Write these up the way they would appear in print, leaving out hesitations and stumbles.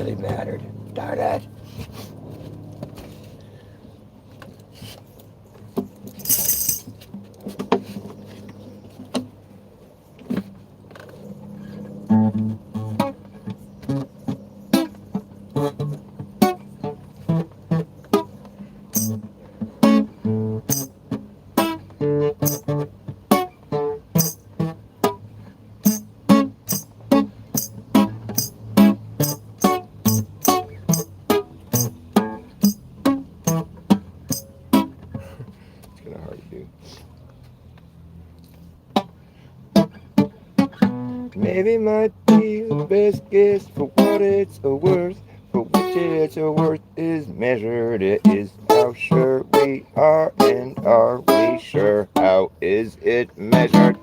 really mattered. Darn it. It's kind of hard to do. Maybe might be the best guess for what it's worth, for which it's worth is measured. It is how sure we are, and are we sure? How is it measured?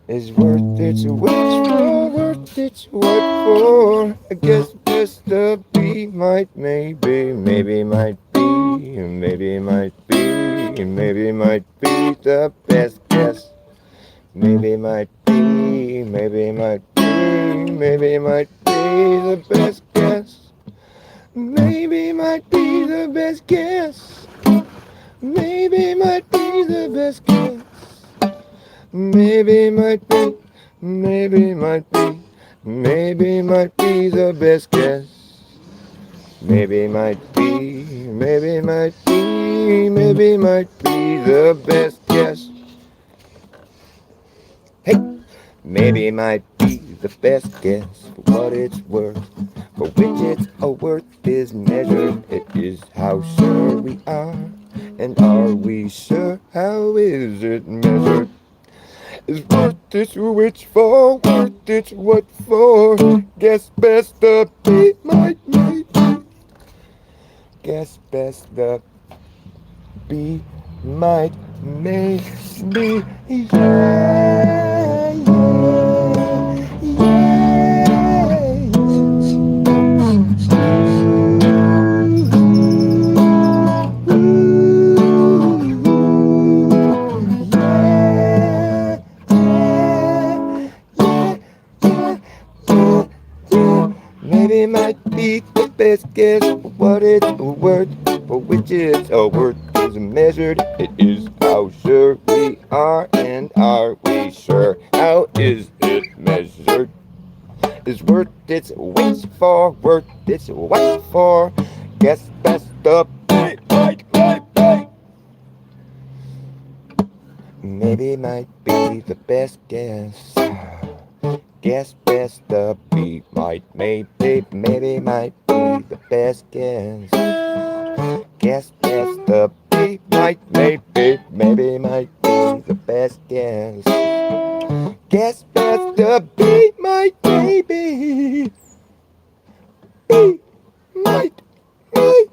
Is worth its which for, worth its what for? I guess best the be might, maybe might be, maybe might be, maybe might be the best guess. Maybe might be, maybe might be, maybe might be the best guess. Maybe might be the best guess. Maybe might be the best guess. Maybe might be, maybe might be, maybe might be the best guess. Maybe might be, maybe might be, maybe might be the best guess. Hey! Maybe might be the best guess for what it's worth, for which its worth is measured. It is how sure we are, and are we sure? How is it measured? Is worth its which for, worth its what for? Guess best the be might, guess best the be might, maybe, yeah, maybe might be the best guess for what it's worth, for which its worth is measured. It is how sure we are, and are we sure? How is it measured? Is worth its which for, worth its what for? Guess best the might. Maybe might be the best guess. Guess best the be might, maybe might be the best guess. Guess best the be might, maybe might be the best guess. Guess best the be might, maybe be might, be.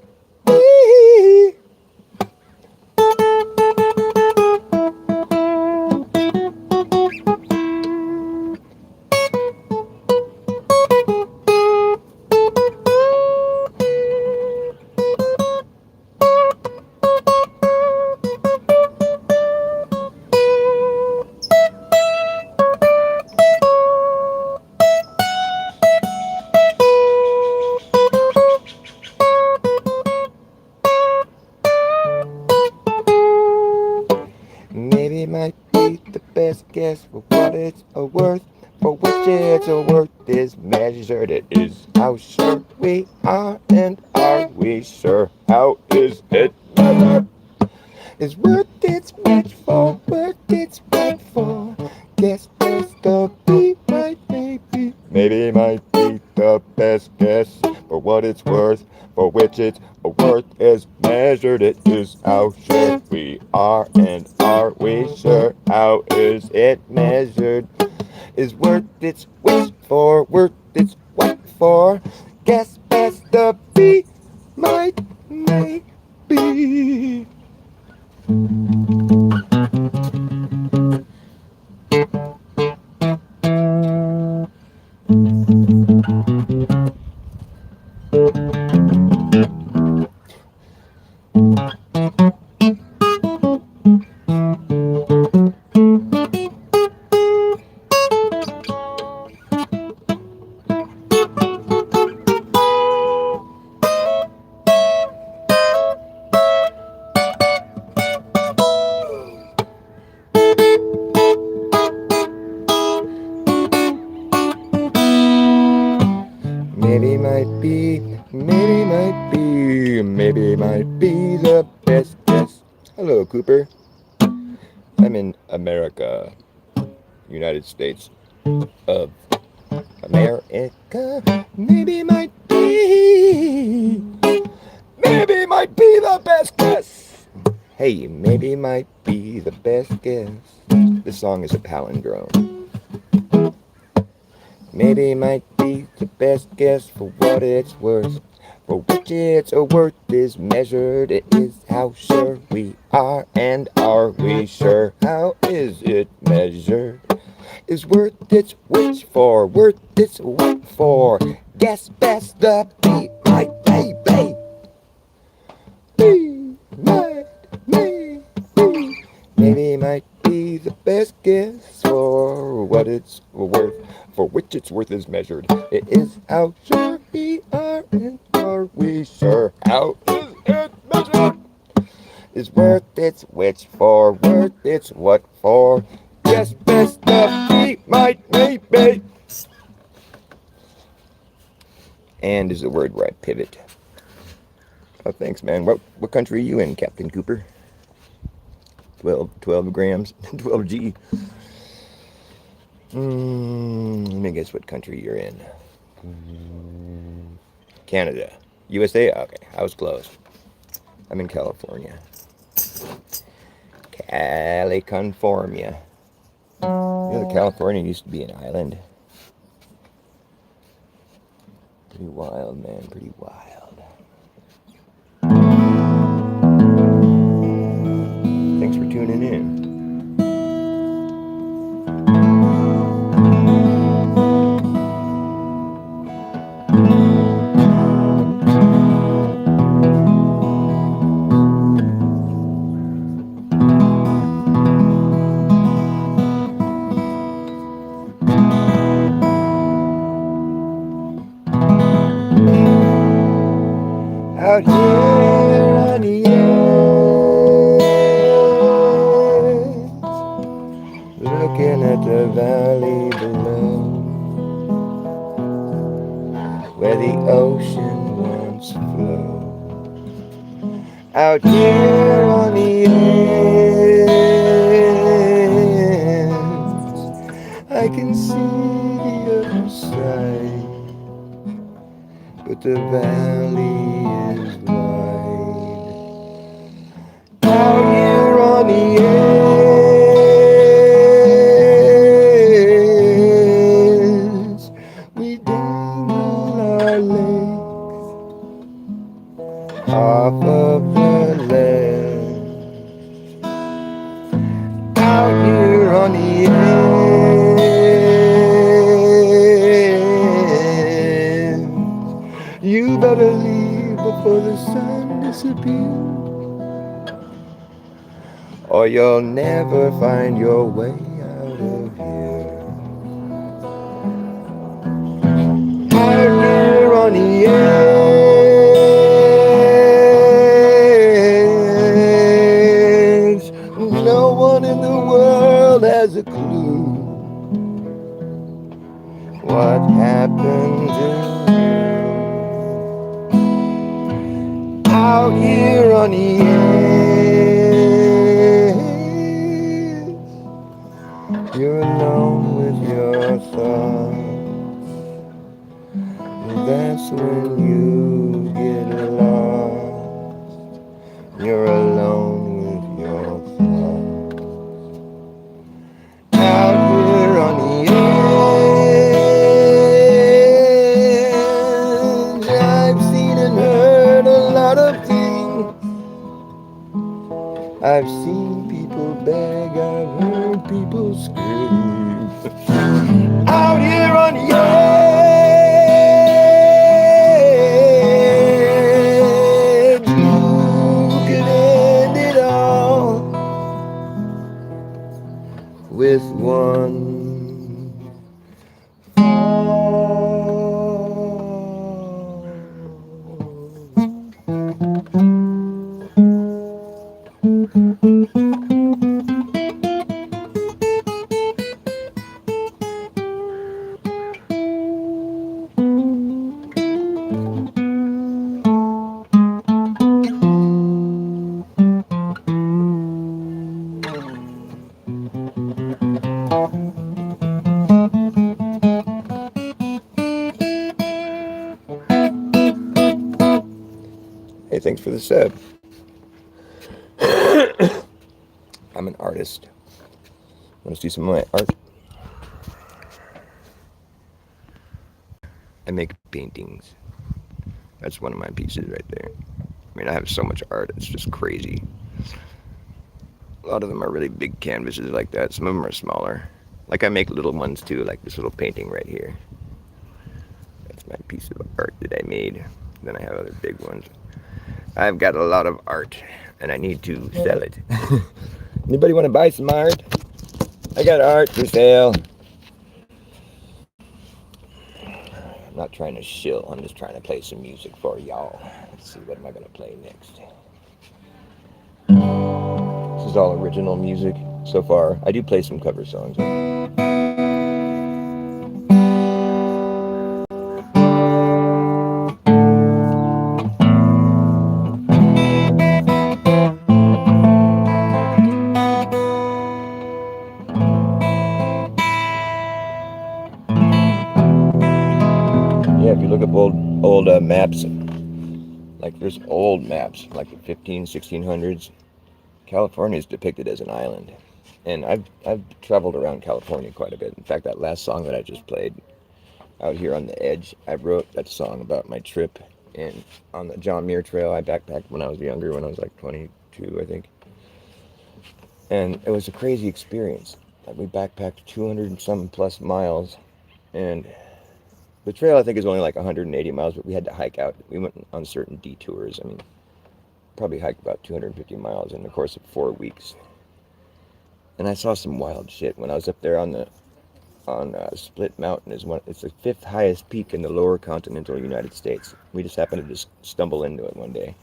Maybe might be the best guess for what it's worth, for which its worth is measured. It is how sure we are, and are we sure? How is it measured? Is worth its which for, worth its what for? Guess best the be might, maybe might be the best guess for what it's worth, for which its worth is measured. It is how sure we are, and are we sure? How is it measured? Is worth its which for, worth its what for? Guess best the be might, maybe. maybe might be the best guess. Hello, Cooper. I'm in America, United States of America. Maybe might be the best guess. Hey, maybe might be the best guess. This song is a palindrome. Maybe might be the best guess for what it's worth. For which it's a worth is measured. It is how sure we are, and are we sure? How is it measured? Is worth its which for? Worth its what for? Guess best the be right, baby. Be might, maybe. Maybe might be the best guess for what it's worth, for which its worth is measured. It is how sure we are, and are we sure? How is it measured? Is worth its which for, worth its what for? Guess best the be might, maybe. And is the word where I pivot. Oh, thanks, man. What country are you in, Captain Cooper? 12 grams, 12G. Let me guess what country you're in. Canada. USA? Okay, I was close. I'm in California. California. You know, California used to be an island. Pretty wild, man. Pretty wild. Thanks for tuning in. Out here on the edge, looking at the valley below, where the ocean once flowed. Out here on the edge, I can see the other side, but the valley is wide. Out here on the edge, we dangle our legs off of the ledge. Out here on the edge, you better leave before the sun disappears, or you'll never find your way out of here. Out here on the edge, no one in the world has a clue what happened to you. Out here on the edge, you're alone with your thoughts. That's when you get lost. You're alone with your thoughts. Out here on the edge, I've seen and heard a lot of things. I've seen people beg, I've heard people scream. Out here on the edge, you could end it all with one Hey, thanks for the sub. I'm an artist. Want to see some of my art? I make paintings. That's one of my pieces right there. I mean, I have so much art, it's just crazy. A lot of them are really big canvases like that. Some of them are smaller. Like I make little ones too, like this little painting right here. That's my piece of art that I made. Then I have other big ones. I've got a lot of art, and I need to sell it. Anybody want to buy some art? I got art for sale. I'm not trying to shill. I'm just trying to play some music for y'all. Let's see, what am I going to play next? This is all original music so far. I do play some cover songs. Yeah, if you look up old maps, like there's old maps, like the 1600s, California is depicted as an island. And I've traveled around California quite a bit. In fact, that last song that I just played, Out Here on the Edge, I wrote that song about my trip on the John Muir Trail. I backpacked when I was younger, when I was like 22, I think. And it was a crazy experience. Like, we backpacked 200 and some plus miles, and the trail I think is only like 180 miles, but we had to hike out. We went on certain detours. I mean, probably hiked about 250 miles in the course of 4 weeks. And I saw some wild shit when I was up there on Split Mountain. It's the fifth highest peak in the lower continental United States. We just happened to just stumble into it one day.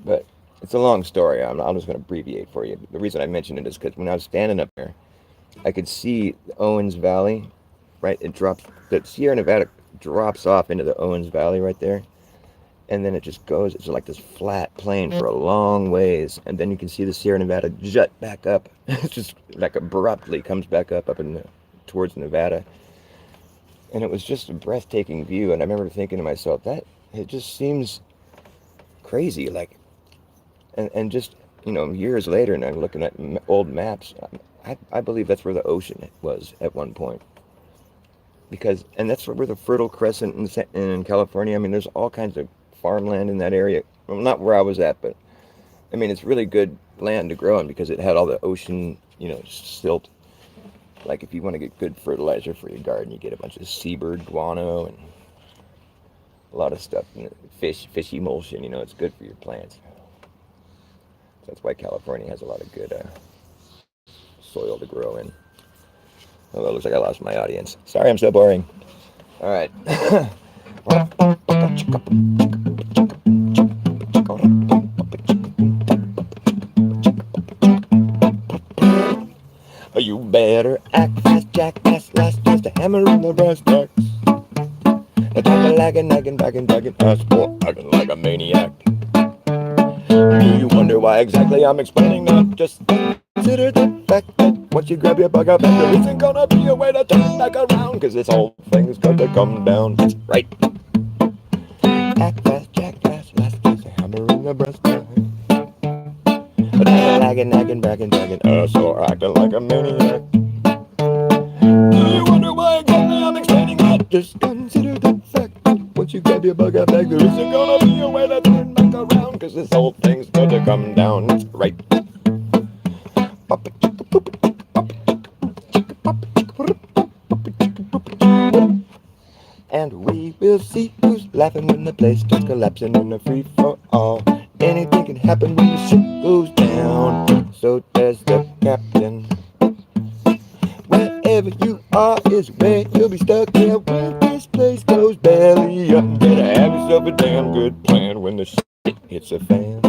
But it's a long story. I'm just going to abbreviate for you. The reason I mention it is because when I was standing up there, I could see the Owens Valley, right? The Sierra Nevada drops off into the Owens Valley right there. And then it just goes, it's like this flat plain for a long ways. And then you can see the Sierra Nevada jut back up. It's just like abruptly comes back up towards Nevada. And it was just a breathtaking view. And I remember thinking to myself, that it just seems crazy. Like, and just, years later, and I'm looking at old maps, I believe that's where the ocean was at one point. And that's where the Fertile Crescent in California, I mean, there's all kinds of farmland in that area. Well, not where I was at, but I mean, it's really good land to grow in because it had all the ocean, silt. Like if you want to get good fertilizer for your garden, you get a bunch of seabird guano and a lot of stuff. Fish emulsion, it's good for your plants. So that's why California has a lot of good soil to grow in. Oh, it looks like I lost my audience. Sorry, I'm so boring. All right. You better act fast, jackass, last chance to hammer in the brass tacks. The time of lagging, nagging, bagging, ass for acting like a maniac. Do you wonder why exactly I'm explaining that? Just consider the fact that once you grab your bug up, there isn't gonna be a way to turn back around, cause this whole thing's gonna come down. That's right. Act fast, jackass, last chance to hammer in the brass tacks. Lagging, nagging, bragging, ass or acting like a maniac. Do you wonder why exactly I'm explaining that? Just consider the fact that once you grab your bug out bag, there isn't gonna be a way to turn back around, cause this whole thing's gonna come down. That's right. And we will see who's laughing when the place starts collapsing in a free-for-all. Anything can happen when the ship goes down. So does the captain. Wherever you are is where you'll be stuck. Yeah, when this place goes belly up, better have yourself a damn good plan when the shit hits a fan.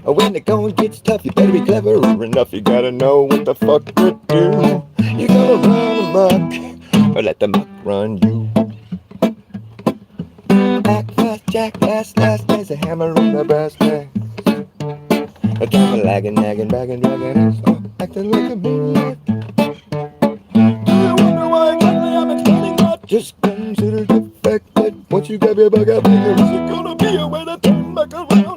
When the going gets tough, you better be clever enough. You gotta know what the fuck to do. You gotta run amok, or let the muck run you. Act fast, jackass, last day's a hammer on the brass tacks. A time of lagging, nagging, bagging, dragging ass, acting like a maniac. Do you wonder why exactly I'm explaining that? Just consider the fact that once you grab your bug out, there isn't gonna be a way to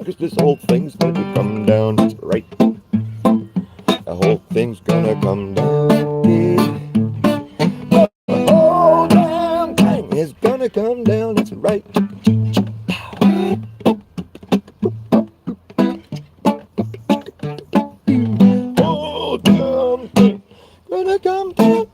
Because this whole thing's gonna come down, right? The whole thing's gonna come down, yeah. The whole damn thing is gonna come down, that's right. Whole damn thing gonna come down.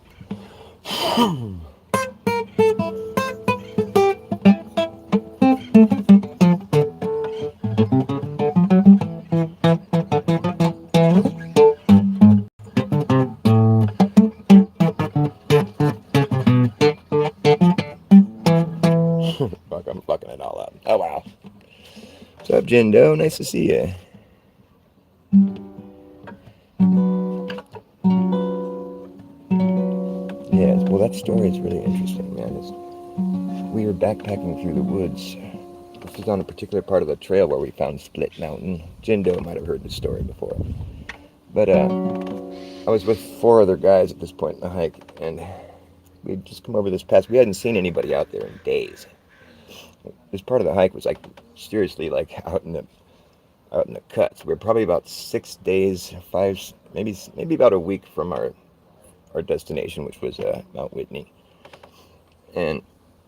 Fuck, I'm fucking it all up. Oh wow. What's up, Jindo? Nice to see you. Yes, well, that story is really interesting, man. We were backpacking through the woods. This was on a particular part of the trail where we found Split Mountain. Jindo might have heard this story before. But I was with 4 other guys at this point in the hike, and we'd just come over this pass. We hadn't seen anybody out there in days. This part of the hike was like seriously like out in the cuts. We were probably about 6 days, maybe about a week from our destination, which was Mount Whitney, and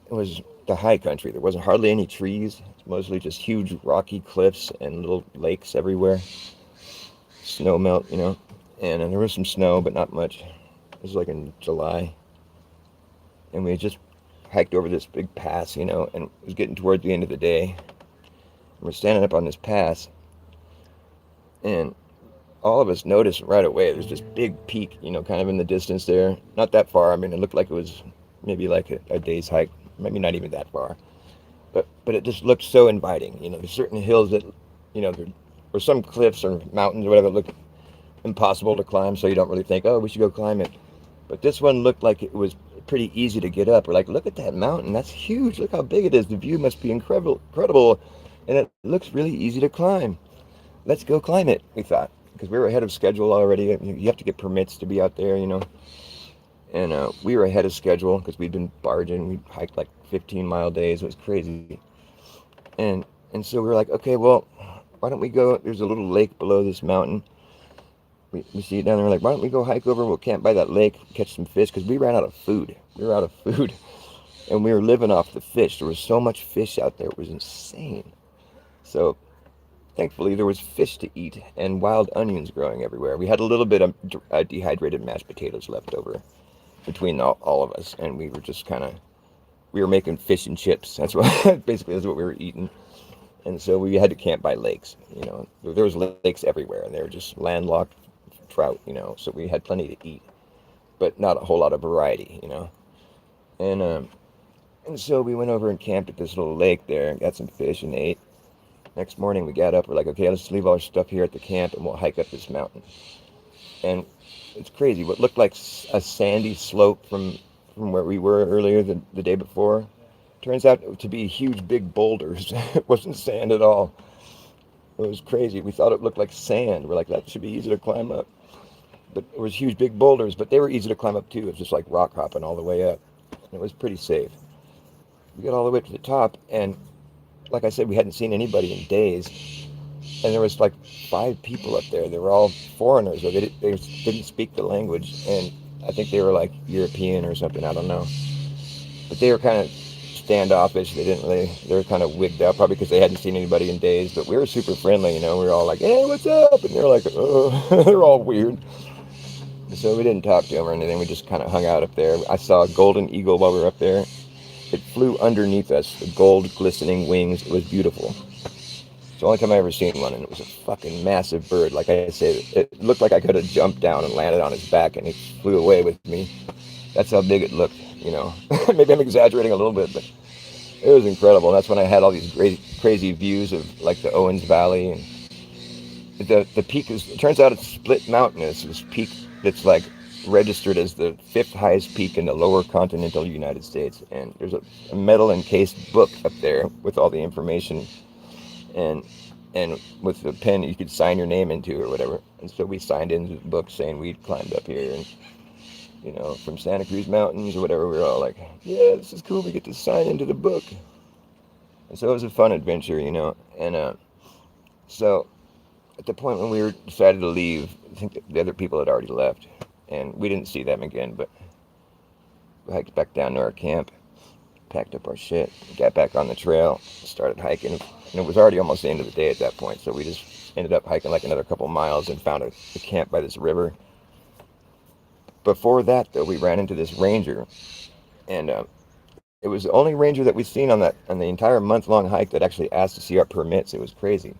it was the high country. There wasn't hardly any trees. It's mostly just huge rocky cliffs and little lakes everywhere. Snow melt, and there was some snow, but not much. It was like in July, and we just hiked over this big pass, and it was getting toward the end of the day. And we're standing up on this pass, and all of us noticed right away there's this big peak, kind of in the distance there. Not that far. I mean, it looked like it was maybe like a day's hike, maybe not even that far. But it just looked so inviting. There's certain hills that, or some cliffs or mountains or whatever that look impossible to climb, so you don't really think, oh, we should go climb it. But this one looked like it was pretty easy to get up. We're like, look at that mountain. That's huge. Look how big it is. The view must be incredible. And it looks really easy to climb. Let's go climb it, we thought. Because we were ahead of schedule already. You have to get permits to be out there, And we were ahead of schedule because we'd been barging. We hiked like 15-mile days. It was crazy. And so we were like, okay, well, why don't we go? There's a little lake below this mountain. We see it down there. We're like, why don't we go hike over? We'll camp by that lake, catch some fish, because we ran out of food. We were out of food. And we were living off the fish. There was so much fish out there. It was insane. So thankfully, there was fish to eat and wild onions growing everywhere. We had a little bit of dehydrated mashed potatoes left over between all of us, and we were just we were making fish and chips. That's basically that's what we were eating. And so we had to camp by lakes. There was lakes everywhere, and they were just landlocked trout. So we had plenty to eat, but not a whole lot of variety. And so we went over and camped at this little lake there, and got some fish and ate. Next morning we got up, we're like, okay, let's leave all our stuff here at the camp and we'll hike up this mountain. And it's crazy. What looked like a sandy slope from where we were earlier the day before turns out to be huge big boulders. It wasn't sand at all. It was crazy. We thought it looked like sand. We're like, that should be easy to climb up. But it was huge big boulders, but they were easy to climb up too. It was just like rock hopping all the way up. And it was pretty safe. We got all the way to the top, and like I said, we hadn't seen anybody in days, and there was like 5 people up there. They were all foreigners, or they didn't speak the language, and I think they were like European or something. I don't know, but they were kind of standoffish. They were kind of wigged out, probably because they hadn't seen anybody in days. But we were super friendly, We were all like, "Hey, what's up?" And they're like, "Oh," they're all weird. So we didn't talk to them or anything. We just kind of hung out up there. I saw a golden eagle while we were up there. It flew underneath us, the gold glistening wings. It was beautiful. It's the only time I've ever seen one, and it was a fucking massive bird. Like I said, it looked like I could have jumped down and landed on its back, and it flew away with me. That's how big it looked, Maybe I'm exaggerating a little bit, but it was incredible. And that's when I had all these crazy views of like the Owens Valley, and the peak it turns out it's Split Mountain. It's this peak that's like registered as the 5th highest peak in the lower continental United States, and there's a metal encased book up there with all the information, and with the pen you could sign your name into or whatever. And so we signed into the book saying we'd climbed up here, and from Santa Cruz Mountains or whatever. We were all like, yeah, this is cool, we get to sign into the book. And so it was a fun adventure, and So at the point when we were decided to leave, I think the other people had already left, and we didn't see them again. But we hiked back down to our camp, packed up our shit, got back on the trail, started hiking, and it was already almost the end of the day at that point. So we just ended up hiking like another couple miles and found a camp by this river. Before that, though, we ran into this ranger, and it was the only ranger that we'd seen on the entire month-long hike that actually asked to see our permits. It was crazy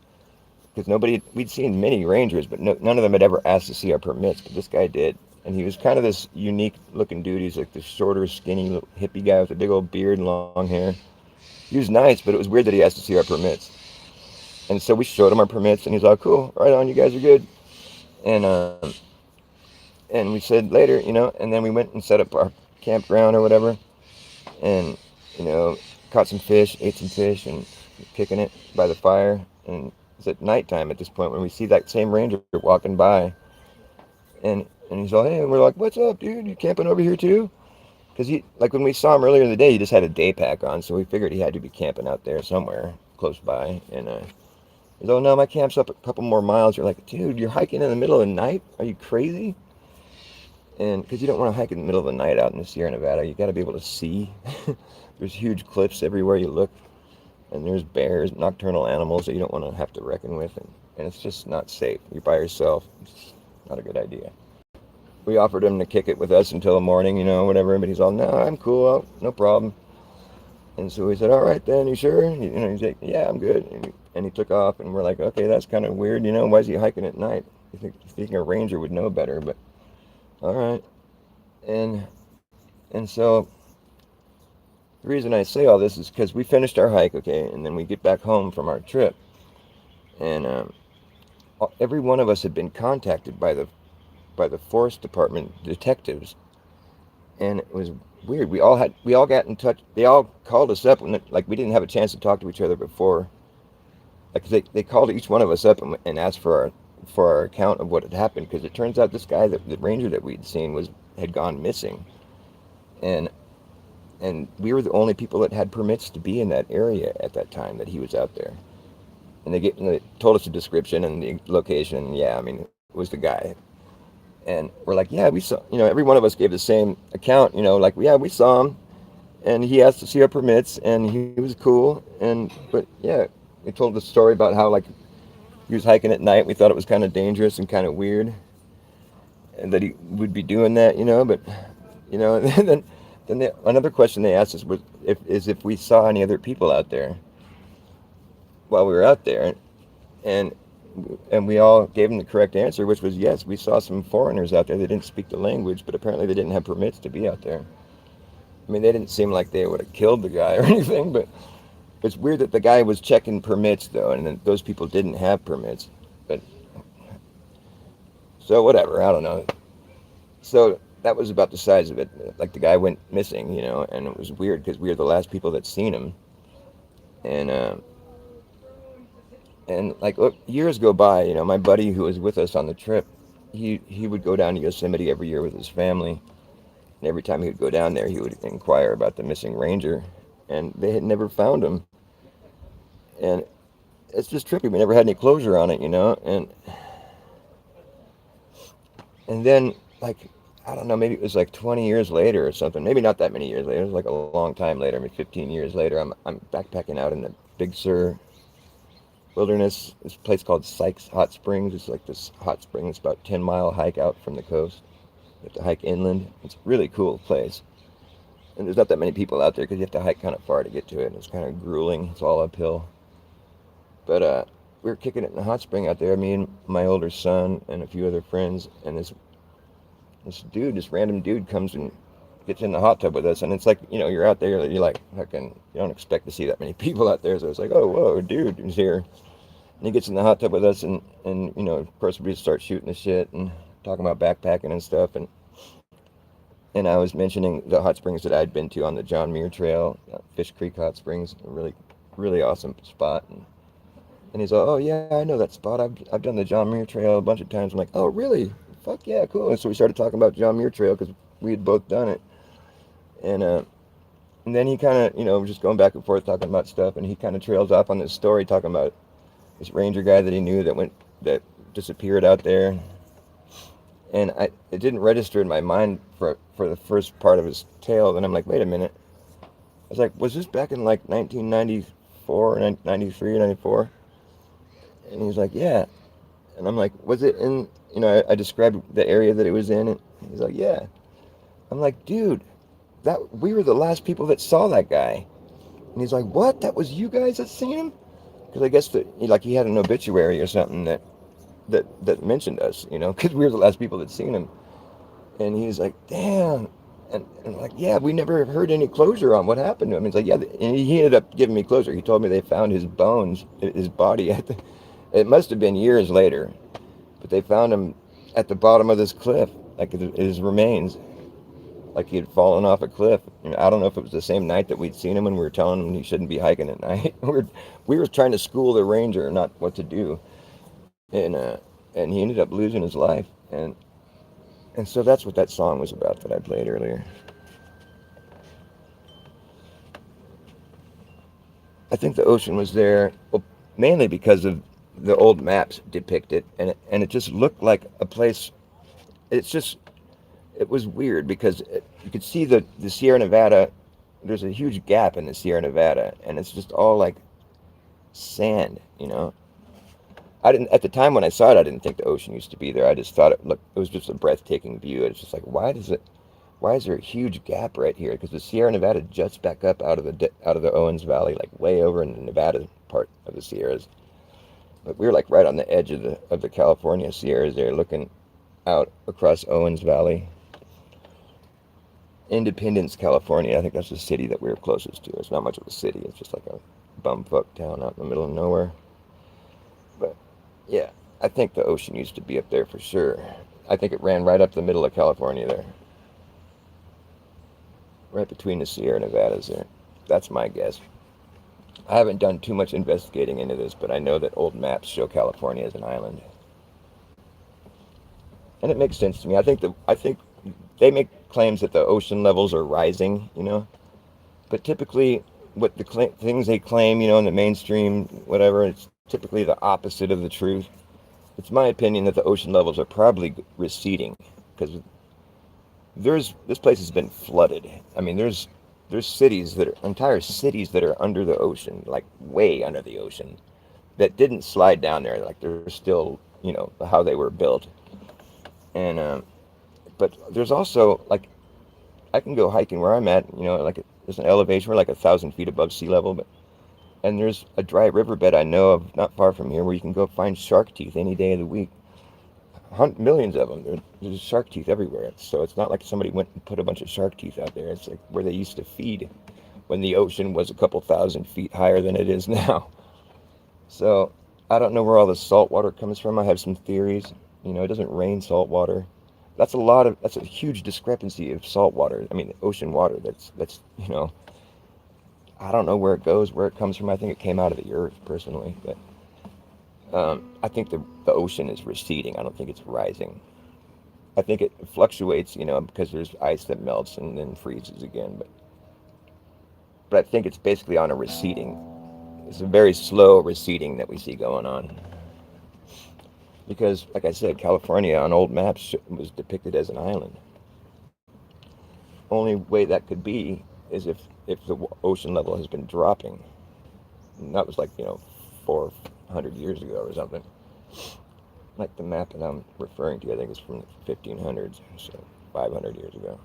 because nobody we'd seen many rangers, but none of them had ever asked to see our permits. But this guy did, and he was kind of this unique-looking dude. He's like this shorter, skinny, little hippie guy with a big old beard and long hair. He was nice, but it was weird that he asked to see our permits. And so we showed him our permits, and he's like, "Cool, right on, you guys are good." And and we said later, and then we went and set up our campground or whatever, and caught some fish, ate some fish, and kicking it by the fire. And it's at nighttime at this point when we see that same ranger walking by, and he's like, "Hey," and we're like, "What's up, dude? You camping over here too?" Because he, like when we saw him earlier in the day, he just had a day pack on, so we figured he had to be camping out there somewhere close by. And he's, "Oh no, my camp's up a couple more miles." You're like, "Dude, you're hiking in the middle of the night? Are you crazy?" And because you don't want to hike in the middle of the night out in the Sierra Nevada, you got to be able to see. There's huge cliffs everywhere you look, and there's bears, nocturnal animals that you don't want to have to reckon with, and it's just not safe. You're by yourself. It's not a good idea. We offered him to kick it with us until the morning, whatever, but he's all, "No, I'm cool, no problem." And so we said, "All right then, you sure?" He's like, "Yeah, I'm good." And he took off, and we're like, "Okay, that's kind of weird, why is he hiking at night?" You think a ranger would know better, but all right. And and so the reason I say all this is because we finished our hike, okay, and then we get back home from our trip, and every one of us had been contacted by the forest department detectives, and it was weird. We all got in touch. They all called us up when like we didn't have a chance to talk to each other before. Like they called each one of us up and asked for our account of what had happened, because it turns out this guy, the ranger that we'd seen, was had gone missing, and we were the only people that had permits to be in that area at that time that he was out there. And they told us the description and the location. Yeah, I mean, it was the guy. And we're like, "Yeah, we saw." Every one of us gave the same account. Like, "Yeah, we saw him, and he asked to see our permits, and he was cool." But yeah, we told the story about how like he was hiking at night. We thought it was kind of dangerous and kind of weird, and that he would be doing that. But and another question they asked us was if we saw any other people out there while we were out there, and and we all gave them the correct answer, which was yes. We saw some foreigners out there. They didn't speak the language, but apparently they didn't have permits to be out there. I mean, they didn't seem like they would have killed the guy or anything, but it's weird that the guy was checking permits though, and then those people didn't have permits. But so whatever, I don't know. So that was about the size of it. Like the guy went missing, and it was weird because we were the last people that seen him, and like look, years go by. My buddy who was with us on the trip, he would go down to Yosemite every year with his family, and every time he would go down there, he would inquire about the missing ranger, and they had never found him, and it's just trippy. We never had any closure on it, and then like I don't know, maybe it was like 20 years later or something. Maybe not that many years later. It was like a long time later. I mean, 15 years later. I'm backpacking out in the Big Sur wilderness. This place called Sykes Hot Springs. It's like this hot spring. It's about 10-mile hike out from the coast. You have to hike inland. It's a really cool place. And there's not that many people out there because you have to hike kind of far to get to it. And it's kind of grueling. It's all uphill. But we were kicking it in the hot spring out there. Me and my older son and a few other friends. And this random dude comes and gets in the hot tub with us, and it's like, you're out there, you're like, fucking, you don't expect to see that many people out there, so it's like, "Oh, whoa, dude is here." And he gets in the hot tub with us, and of course, we start shooting the shit and talking about backpacking and stuff, and I was mentioning the hot springs that I'd been to on the John Muir Trail, Fish Creek Hot Springs, a really, really awesome spot, and he's like, "Oh, yeah, I know that spot, I've done the John Muir Trail a bunch of times." I'm like, "Oh, really? Fuck yeah, cool." And so we started talking about John Muir Trail because we had both done it. And and then he kind of, just going back and forth talking about stuff, and he kind of trails off on this story talking about this ranger guy that he knew that disappeared out there, and it didn't register in my mind for the first part of his tale. Then I'm like, wait a minute. I was like, was this back in like 1994, 93, 94? And he was like, yeah. And I'm like, was it in, I described the area that it was in, and he's like, yeah. I'm like, dude, that we were the last people that saw that guy. And he's like, what? That was you guys that seen him? Because I guess he had an obituary or something that mentioned us, because we were the last people that seen him. And he's like, damn. And like, yeah, we never heard any closure on what happened to him. He's like, yeah. And he ended up giving me closure. He told me they found his bones, his body it must have been years later, but they found him at the bottom of this cliff, like his remains, like he had fallen off a cliff. I don't know if it was the same night that we'd seen him when we were telling him he shouldn't be hiking at night. we were trying to school the ranger not what to do, and he ended up losing his life, and so that's what that song was about that I played earlier. I think the ocean was there, well, mainly because of the old maps depict it, and it just looked like a place. It's just it was weird because you could see the Sierra Nevada. There's a huge gap in the Sierra Nevada, and it's just all like sand. I didn't at the time when I saw it. I didn't think the ocean used to be there. I just thought it was just a breathtaking view. It's just like why is there a huge gap right here? Because the Sierra Nevada juts back up out of the Owens Valley, like way over in the Nevada part of the Sierras. But we were like right on the edge of the California Sierras there, looking out across Owens Valley. Independence, California. I think that's the city that we were closest to. It's not much of a city. It's just like a bumfuck town out in the middle of nowhere. But yeah, I think the ocean used to be up there for sure. I think it ran right up the middle of California there. Right between the Sierra Nevadas there. That's my guess. I haven't done too much investigating into this, but I know that old maps show California as an island. And it makes sense to me. I think they make claims that the ocean levels are rising. But typically what things they claim, in the mainstream, whatever, it's typically the opposite of the truth. It's my opinion that the ocean levels are probably receding because this place has been flooded. I mean, there's entire cities that are under the ocean, like way under the ocean, that didn't slide down there. Like they're still, how they were built. And but there's also like I can go hiking where I'm at. Like there's an elevation. We're like 1,000 feet above sea level, and there's a dry riverbed I know of not far from here where you can go find shark teeth any day of the week. Millions of them. There's shark teeth everywhere. So it's not like somebody went and put a bunch of shark teeth out there. It's like where they used to feed when the ocean was a couple thousand feet higher than it is now. So I don't know where all the salt water comes from. I have some theories. It doesn't rain salt water. That's a huge discrepancy of salt water. I mean, ocean water. That's I don't know where it goes, where it comes from. I think it came out of the earth personally, but I think the ocean is receding. I don't think it's rising. I think it fluctuates, because there's ice that melts and then freezes again. But I think it's basically on a receding. It's a very slow receding that we see going on. Because, like I said, California on old maps was depicted as an island. Only way that could be is if the ocean level has been dropping. And that was like, 400 years ago or something. Like the map that I'm referring to, I think is from the 1500s, so 500 years ago.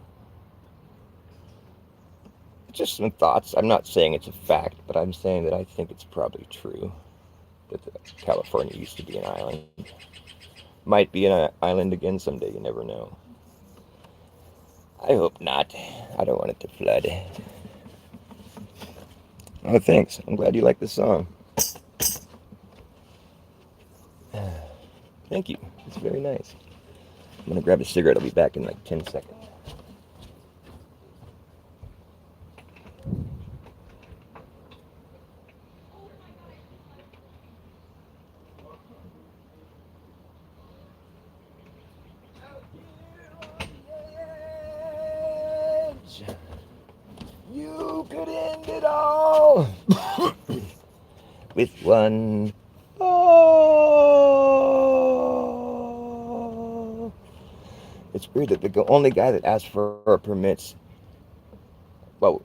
Just some thoughts. I'm not saying it's a fact, but I'm saying that I think it's probably true that California used to be an island. Might be an island again someday, you never know. I hope not. I don't want it to flood. Oh, thanks. I'm glad you like the song. Thank you. It's very nice. I'm going to grab a cigarette. I'll be back in like 10 seconds. You could end it all with one It's weird that the only guy that asked for our permits, well,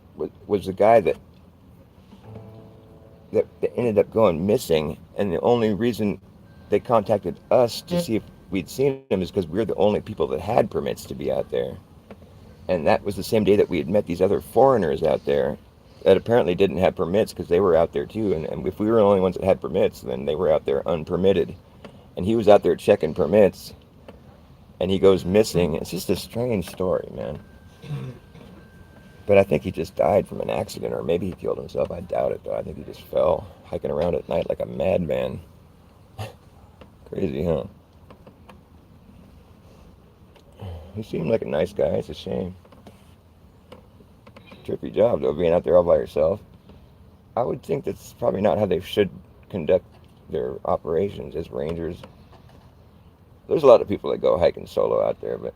was the guy that ended up going missing, and the only reason they contacted us to see if we'd seen him is because we were the only people that had permits to be out there. And that was the same day that we had met these other foreigners out there that apparently didn't have permits because they were out there too. And if we were the only ones that had permits, then they were out there unpermitted. And he was out there checking permits, and he goes missing. It's just a strange story, man. But I think he just died from an accident, or maybe he killed himself. I doubt it, though. I think he just fell hiking around at night like a madman. Crazy, huh? He seemed like a nice guy. It's a shame. Trippy job, though, being out there all by yourself. I would think that's probably not how they should conduct their operations as rangers. There's a lot of people that go hiking solo out there, but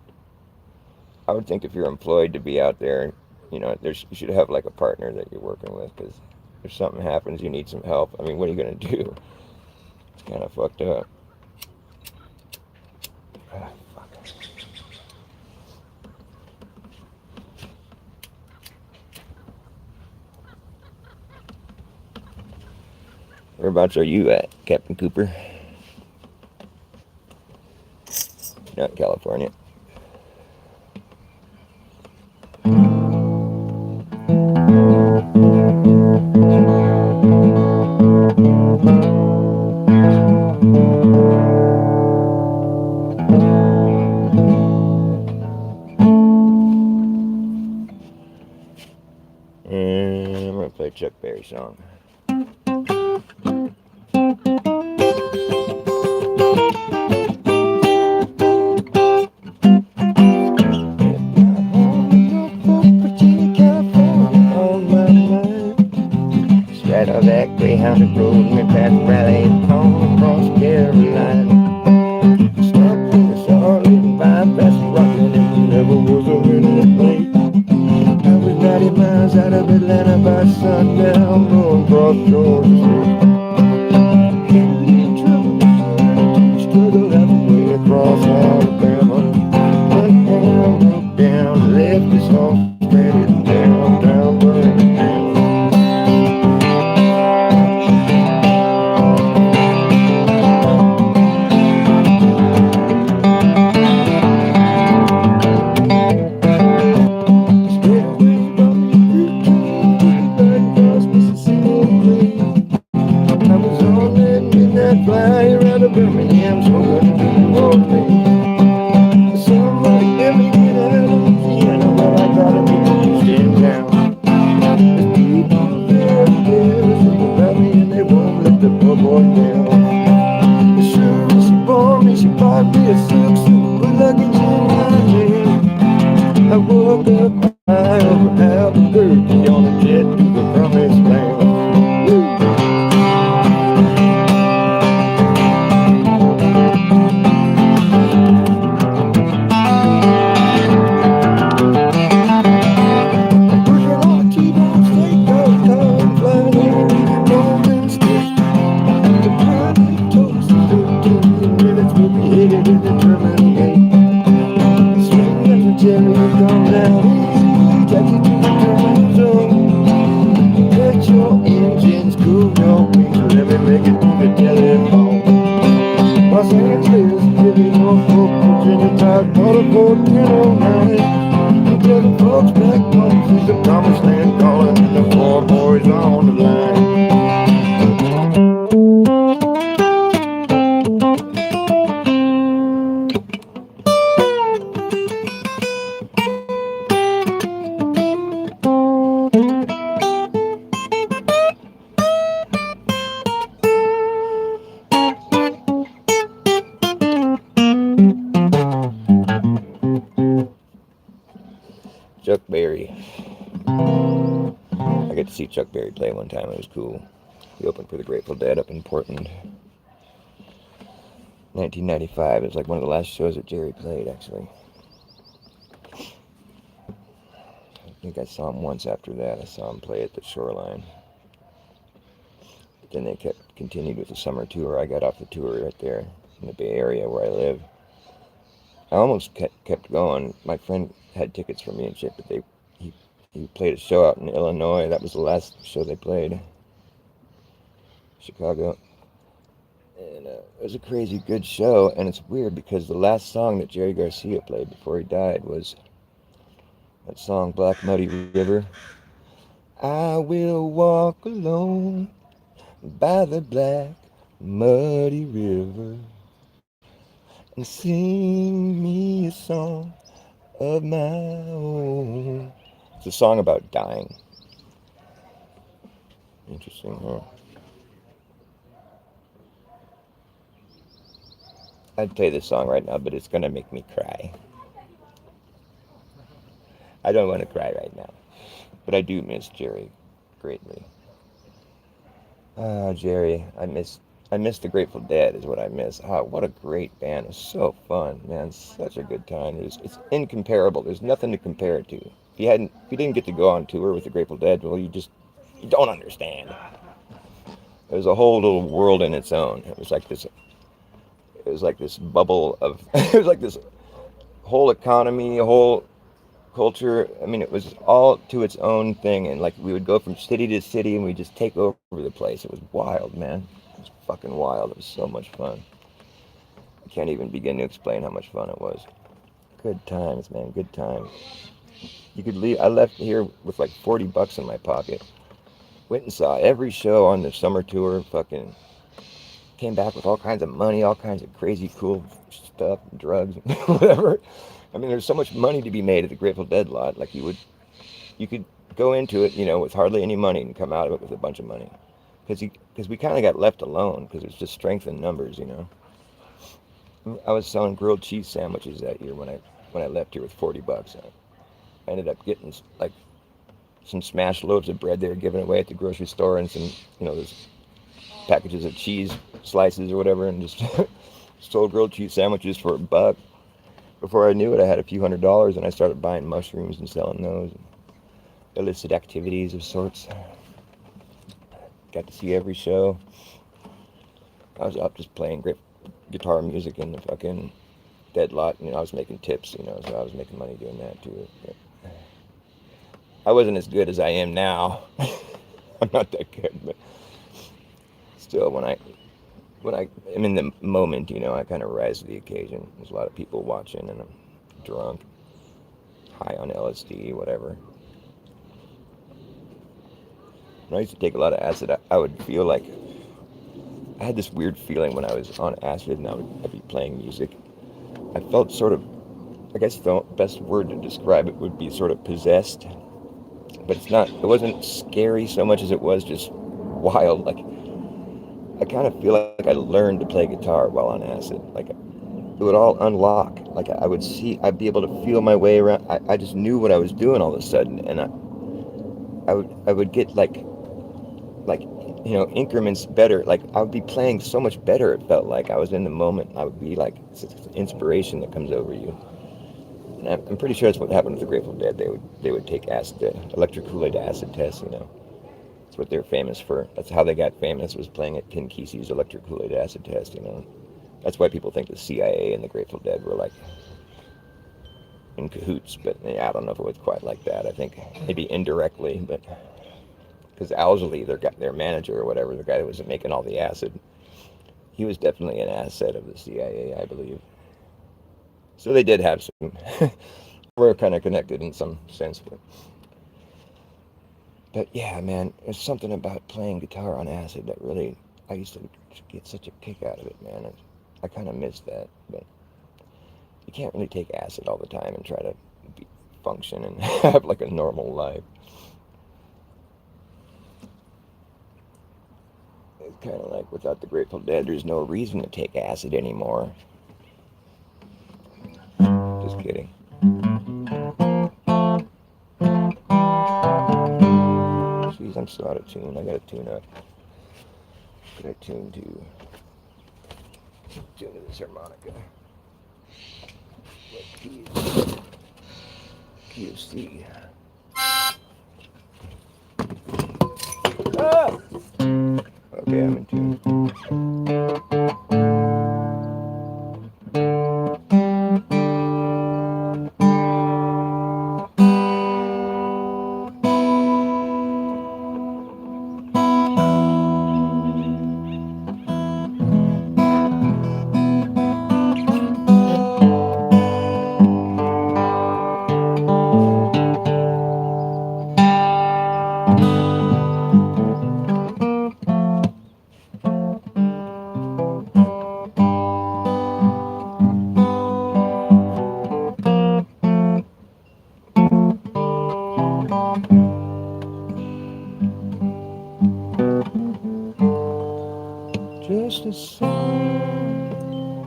I would think if you're employed to be out there, you should have like a partner that you're working with, because if something happens, you need some help. I mean, what are you going to do? It's kind of fucked up. Ah, fuck. Whereabouts are you at, Captain Cooper? Not in California. And I'm going to play a Chuck Berry song. Straddle that Greyhound that rode me past Raleigh and Palm across Carolina. Stopped in the Charlotte and bypassed Rockland, and never was a minute late. I was 90 miles out of Atlanta by sundown, going across Georgia. Struggle halfway across Alabama. Went down, broke down, left his horse stranded down Birmingham. Fly around to Birmingham, so good to hold me. Somebody get me out of Louisiana, well, I gotta be staying down. There's people there sing about me, and they won't let the poor boy down. As sure as she bought me, she bought me a silk suit with luggage in my hand. I woke up high over Albuquerque on a jet to the promised land. Chuck Berry. I got to see Chuck Berry play one time. It was cool. He opened for the Grateful Dead up in Portland. 1995. It was like one of the last shows that Jerry played, actually. I think I saw him once after that. I saw him play at the Shoreline. But then they continued with the summer tour. I got off the tour right there in the Bay Area where I live. I almost kept going. My friend had tickets for me and shit, but he played a show out in Illinois. That was the last show they played, Chicago. And it was a crazy good show, and it's weird because the last song that Jerry Garcia played before he died was that song Black Muddy River. I will walk alone by the black muddy river and sing me a song of my own. It's a song about dying. Interesting, huh? I'd play this song right now, but it's gonna make me cry. I don't want to cry right now, but I do miss Jerry greatly. Ah, Jerry, I miss the Grateful Dead is what I miss. Ah, what a great band! It was so fun, man. Such a good time. It's incomparable. There's nothing to compare it to. If you didn't get to go on tour with the Grateful Dead, well, you don't understand. It was a whole little world in its own. It was like this bubble of. It was like this whole economy, a whole culture. I mean, it was all to its own thing, and like we would go from city to city, and we just take over the place. It was wild, man. It was fucking wild. It was so much fun. I can't even begin to explain how much fun it was. Good times, man. Good times. You could leave. I left here with like $40 in my pocket. Went and saw every show on the summer tour. Fucking came back with all kinds of money, all kinds of crazy cool stuff, drugs, whatever. I mean, there's so much money to be made at the Grateful Dead lot. Like you could go into it, with hardly any money and come out of it with a bunch of money. Because we kind of got left alone because it's just strength in numbers. I was selling grilled cheese sandwiches that year when I left here with $40. I ended up getting like some smashed loaves of bread they were giving away at the grocery store and some, those packages of cheese slices or whatever, and just sold grilled cheese sandwiches for $1. Before I knew it, I had a few $100s, and I started buying mushrooms and selling those. Illicit activities of sorts. Got to see every show. I was up just playing great guitar music in the fucking dead lot, and I was making tips, so I was making money doing that too. But I wasn't as good as I am now. I'm not that good, but still, when I am in the moment, I kind of rise to the occasion. There's a lot of people watching, and I'm drunk, high on LSD, whatever. When I used to take a lot of acid, I would feel like I had this weird feeling when I was on acid and I'd be playing music. I felt sort of, I guess the best word to describe it would be sort of possessed. But it wasn't scary so much as it was just wild. Like, I kind of feel like I learned to play guitar while on acid. Like, it would all unlock. Like, I'd be able to feel my way around. I just knew what I was doing all of a sudden. And I would get like, increments better. Like, I would be playing so much better. It felt like I was in the moment. I would be like, it's inspiration that comes over you. And I'm pretty sure that's what happened with the Grateful Dead. They would take acid, electric Kool-Aid acid tests. That's what they're famous for. That's how they got famous, was playing at Ken Kesey's electric Kool-Aid acid test. That's why people think the CIA and the Grateful Dead were like in cahoots, but yeah, I don't know if it was quite like that. I think maybe indirectly, but because Owsley, their manager or whatever, the guy that was making all the acid, he was definitely an asset of the CIA, I believe. So they did have some, we're kind of connected in some sense. But yeah, man, there's something about playing guitar on acid that really, I used to get such a kick out of it, man. I kind of miss that, but you can't really take acid all the time and try to function and have like a normal life. It's kind of like without the Grateful Dead, there's no reason to take acid anymore. Just kidding. Jeez, I'm so out of tune. I gotta tune up. Gotta tune to this harmonica. What key is C? Ah! Okay, I'm in tune.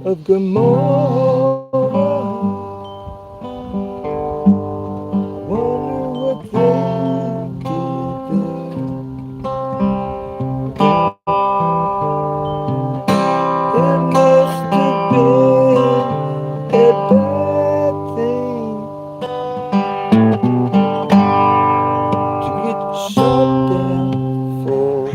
of Gomorrah. Wonder what they did there. It must have been a bad thing to get shot down for.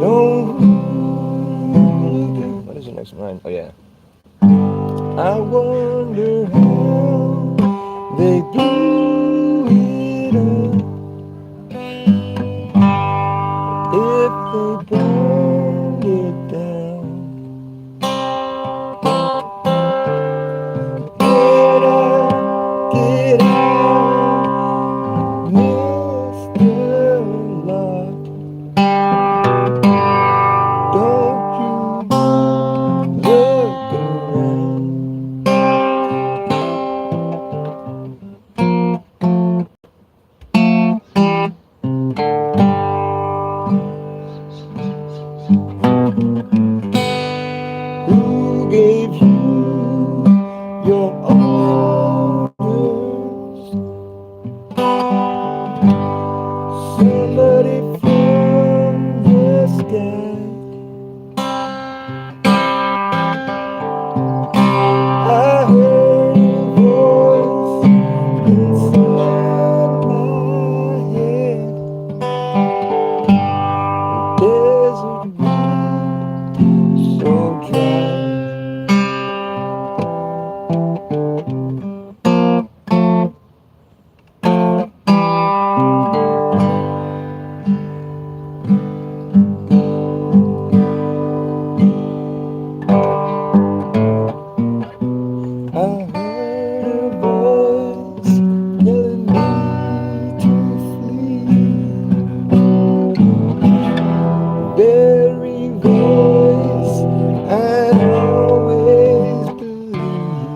Don't. What is the next line? Oh yeah. I wonder how they blew it up if they burned it down. Get out, Mr. Locke. Don't you look around. Who gave you your orders? Somebody from the sky. I heard a voice inside my head. Desert wind so dry. I heard a voice telling me to flee. Very voice I'd always believed.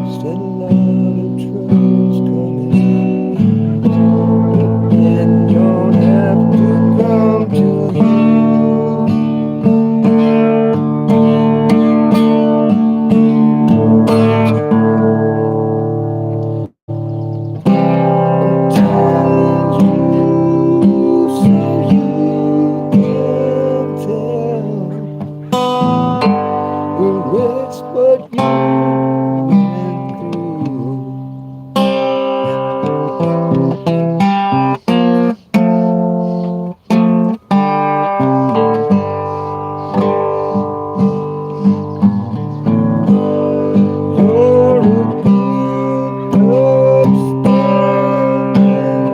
Said a lot of trouble's coming, but it don't have to come to you. What you went through. You're a big upstanding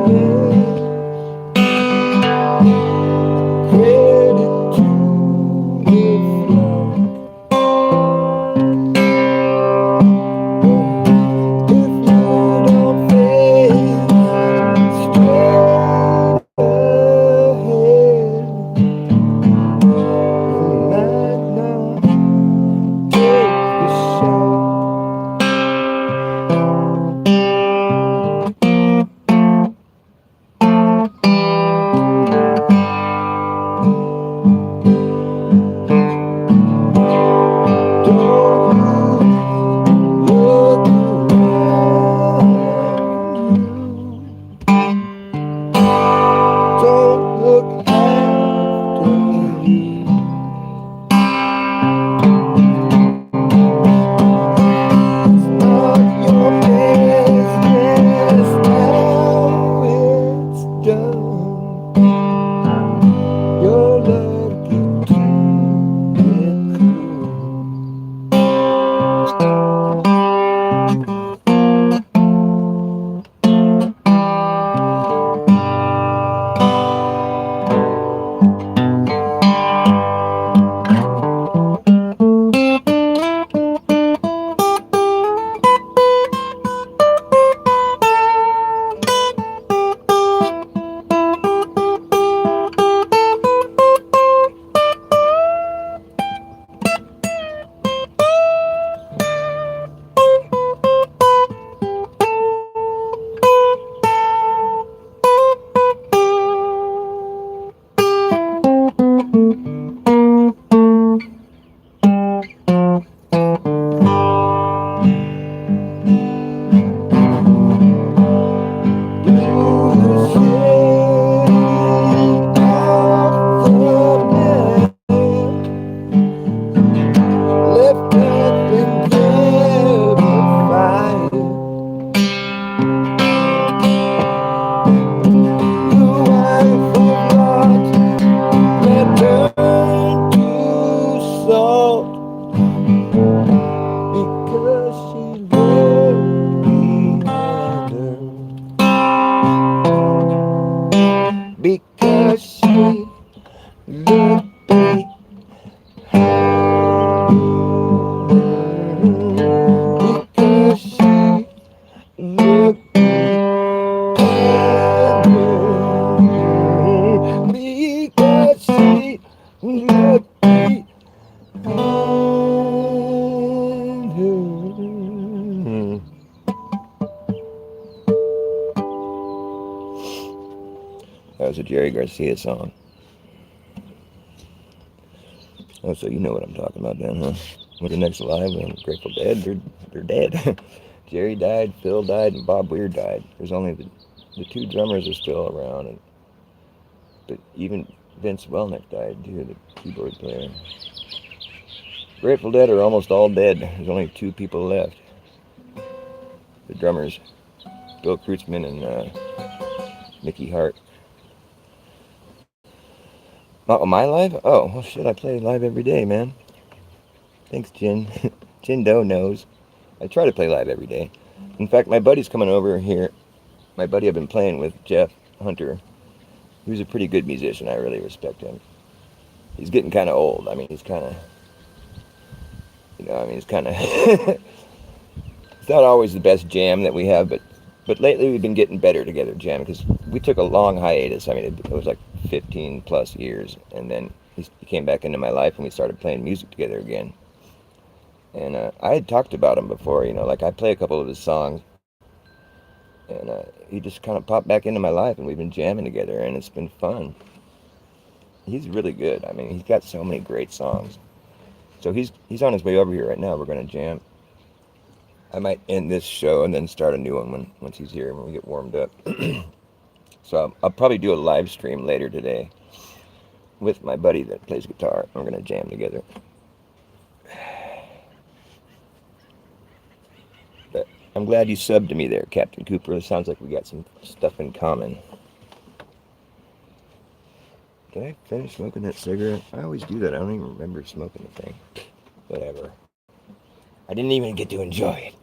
man. Credit to the flock. a Jerry Garcia song. Oh, so you know what I'm talking about then, huh? With the next alive and Grateful Dead, they're dead. Jerry died, Phil died, and Bob Weir died. There's only the two drummers are still around, and but even Vince Welnick died too, the keyboard player. Grateful Dead are almost all dead. There's only two people left. The drummers, Bill Kreutzmann and Mickey Hart. Oh, my live? Oh, well, shit, I play live every day, man. Thanks, Jin. Jin Do knows. I try to play live every day. In fact, my buddy's coming over here. My buddy I've been playing with, Jeff Hunter, who's a pretty good musician. I really respect him. He's getting kind of old. I mean, he's kind of, he's kind of, it's not always the best jam that we have, but lately we've been getting better together jamming because we took a long hiatus. I mean, it was like 15 plus years, and then he came back into my life and we started playing music together again. And I had talked about him before, like I play a couple of his songs, and he just kind of popped back into my life, and we've been jamming together, and it's been fun. He's really good. I mean, he's got so many great songs. So he's on his way over here right now. We're gonna jam. I might end this show and then start a new one once he's here when we get warmed up. So I'll probably do a live stream later today with my buddy that plays guitar. We're gonna jam together. But I'm glad you subbed to me there, Captain Cooper. It sounds like we got some stuff in common. Did I finish smoking that cigarette? I always do that. I don't even remember smoking the thing. Whatever. I didn't even get to enjoy it.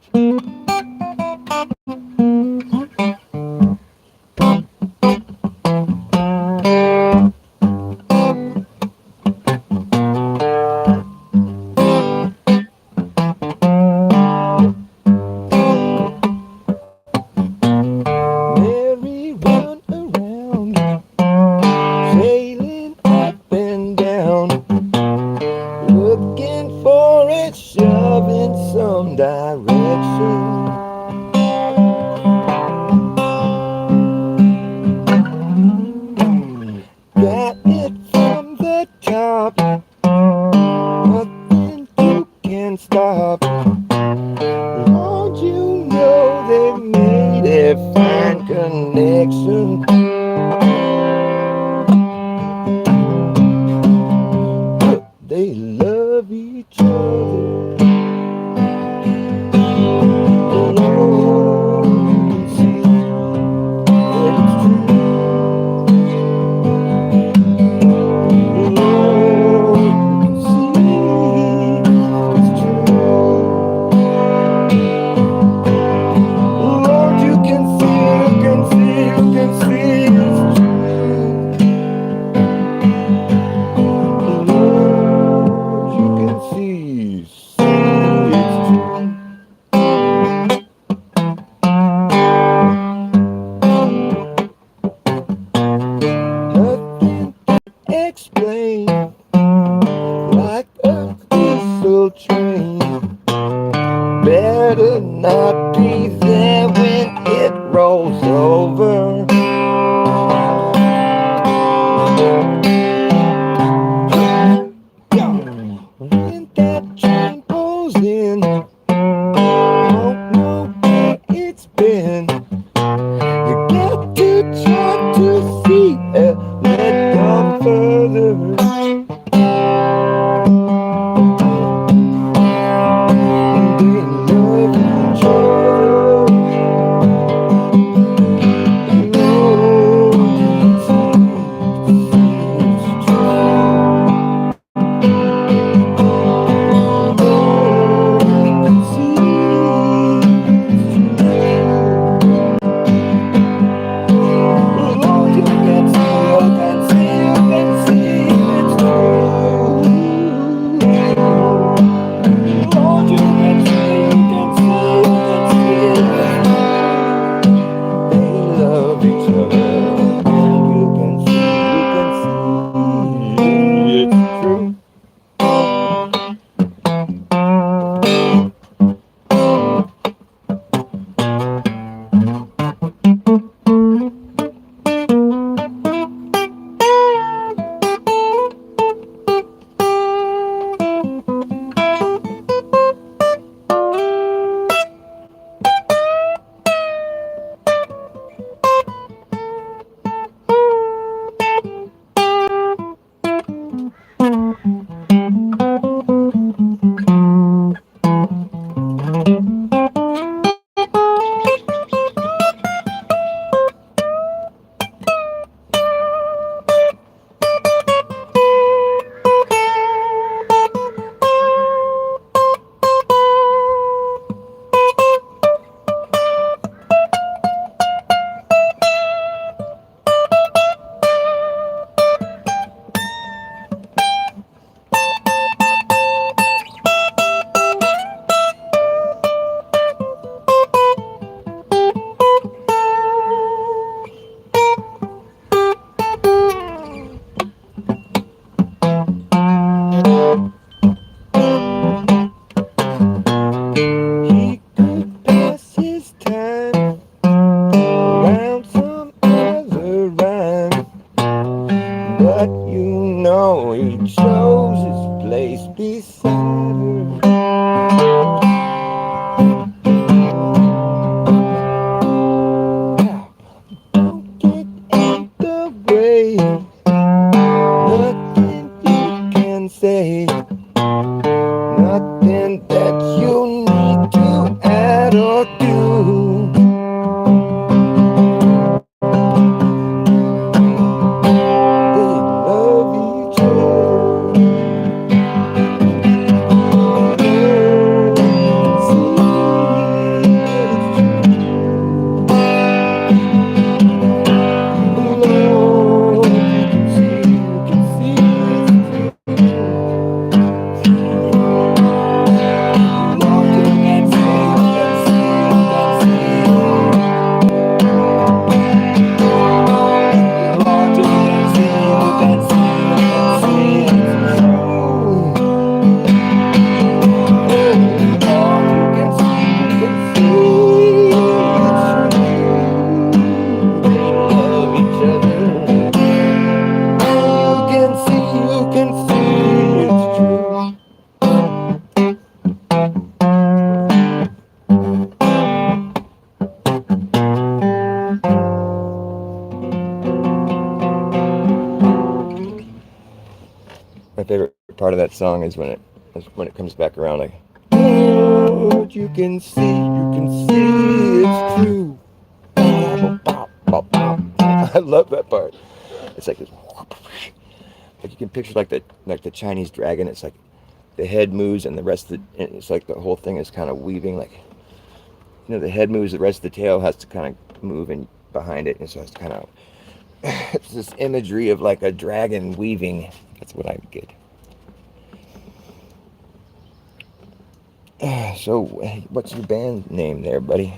that song is when it comes back around like, oh, you can see it's true. I love that part. It's like this, like you can picture like the Chinese dragon. It's like the head moves and the rest of the, it's like the whole thing is kind of weaving. Like, you know, the head moves, the rest of the tail has to kind of move in behind it, and so it's kind of it's this imagery of like a dragon weaving. That's what I get. So, what's your band name there, buddy?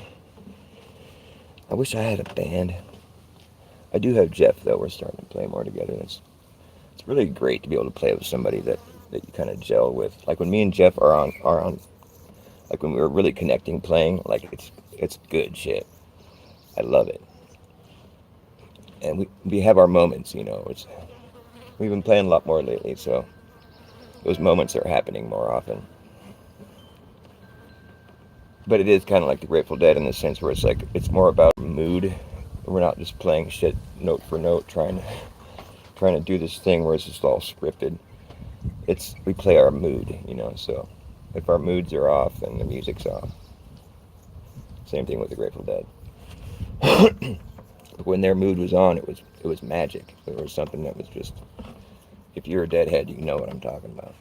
I wish I had a band. I do have Jeff, though. We're starting to play more together. It's really great to be able to play with somebody that you kind of gel with. Like when me and Jeff are on like when we were really connecting playing, like it's good shit. I love it. And we have our moments, you know. We've been playing a lot more lately, so those moments are happening more often. But it is kind of like the Grateful Dead in the sense where it's like it's more about mood. We're not just playing shit note for note, trying to do this thing where it's just all scripted. We play our mood, you know. So if our moods are off, then the music's off. Same thing with the Grateful Dead. When their mood was on, it was magic. It was something that was just, if you're a Deadhead, you know what I'm talking about.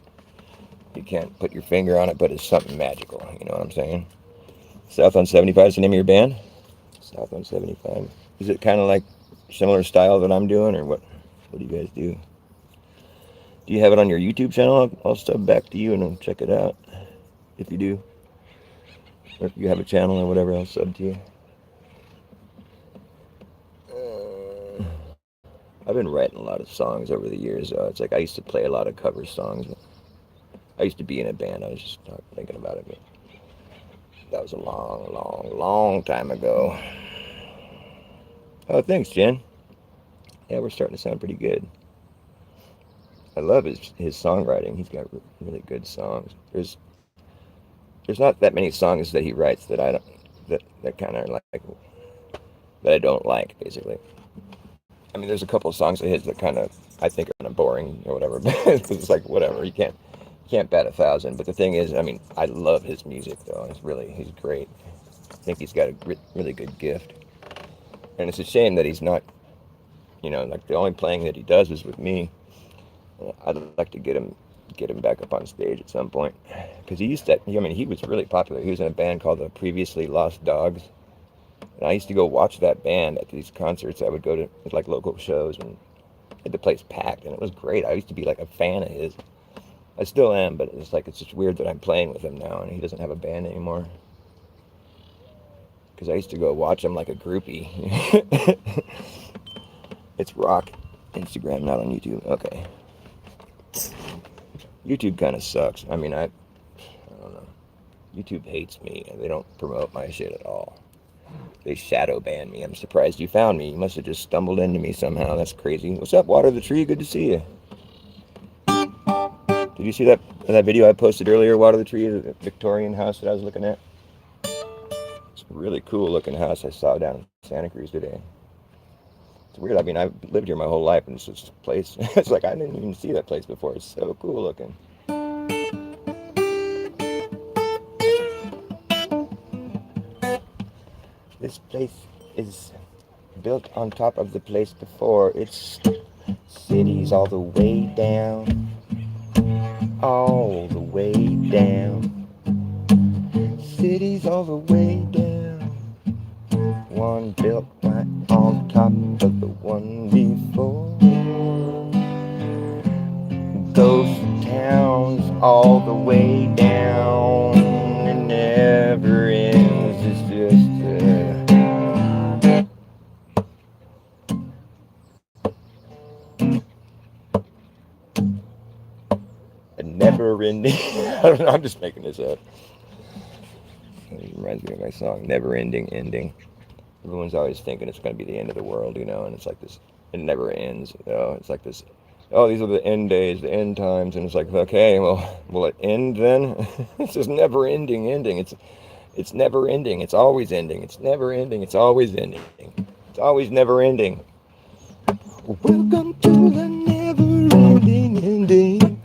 You can't put your finger on it, but it's something magical. You know what I'm saying? South on 75 is the name of your band? South on 75. Is it kind of like similar style that I'm doing, or what? What do you guys do? Do you have it on your YouTube channel? I'll sub back to you and I'll check it out. If you do. Or if you have a channel or whatever, I'll sub to you. I've been writing a lot of songs over the years. It's like I used to play a lot of cover songs. I used to be in a band. I was just not thinking about it, but that was a long time ago. Oh, thanks, Jen. Yeah, we're starting to sound pretty good. I love his songwriting. He's got really good songs. There's not that many songs that he writes that I don't that kind of like that I don't like, basically. I mean, there's a couple of songs of his that kind of I think are kind of boring or whatever. Because it's like whatever, you can't bat 1,000. But the thing is, I mean, I love his music though. He's great. I think he's got a really good gift. And it's a shame that he's not, you know, like the only playing that he does is with me. I'd like to get him back up on stage at some point, because he was really popular. He was in a band called the Previously Lost Dogs, and I used to go watch that band at these concerts. I would go to like local shows, and had the place packed, and it was great. I used to be like a fan of his. I still am, but it's just weird that I'm playing with him now, and he doesn't have a band anymore. Because I used to go watch him like a groupie. It's rock. Instagram, not on YouTube. Okay. YouTube kind of sucks. I mean, I don't know. YouTube hates me, and they don't promote my shit at all. They shadow ban me. I'm surprised you found me. You must have just stumbled into me somehow. That's crazy. What's up, Water the Tree? Good to see you. Did you see that video I posted earlier, Water the Tree, the Victorian house that I was looking at? It's a really cool looking house I saw down in Santa Cruz today. It's weird. I mean, I've lived here my whole life, and it's just a place. It's like I didn't even see that place before. It's so cool looking. This place is built on top of the place before. It's cities all the way down. All the way down. Cities all the way down. One built right on top of the one before. Ghost towns all the way down. It never ends. It's just a never ending. I don't know, I'm just making this up. It reminds me of my song, Never Ending Ending. Everyone's always thinking it's going to be the end of the world, you know, and it's like this, it never ends, you know, it's like this, oh, these are the end days, the end times, and it's like, okay, well, will it end then? It's just never ending, it's never ending, it's always ending, it's never ending, it's always ending, it's always never ending. Welcome to the never ending ending.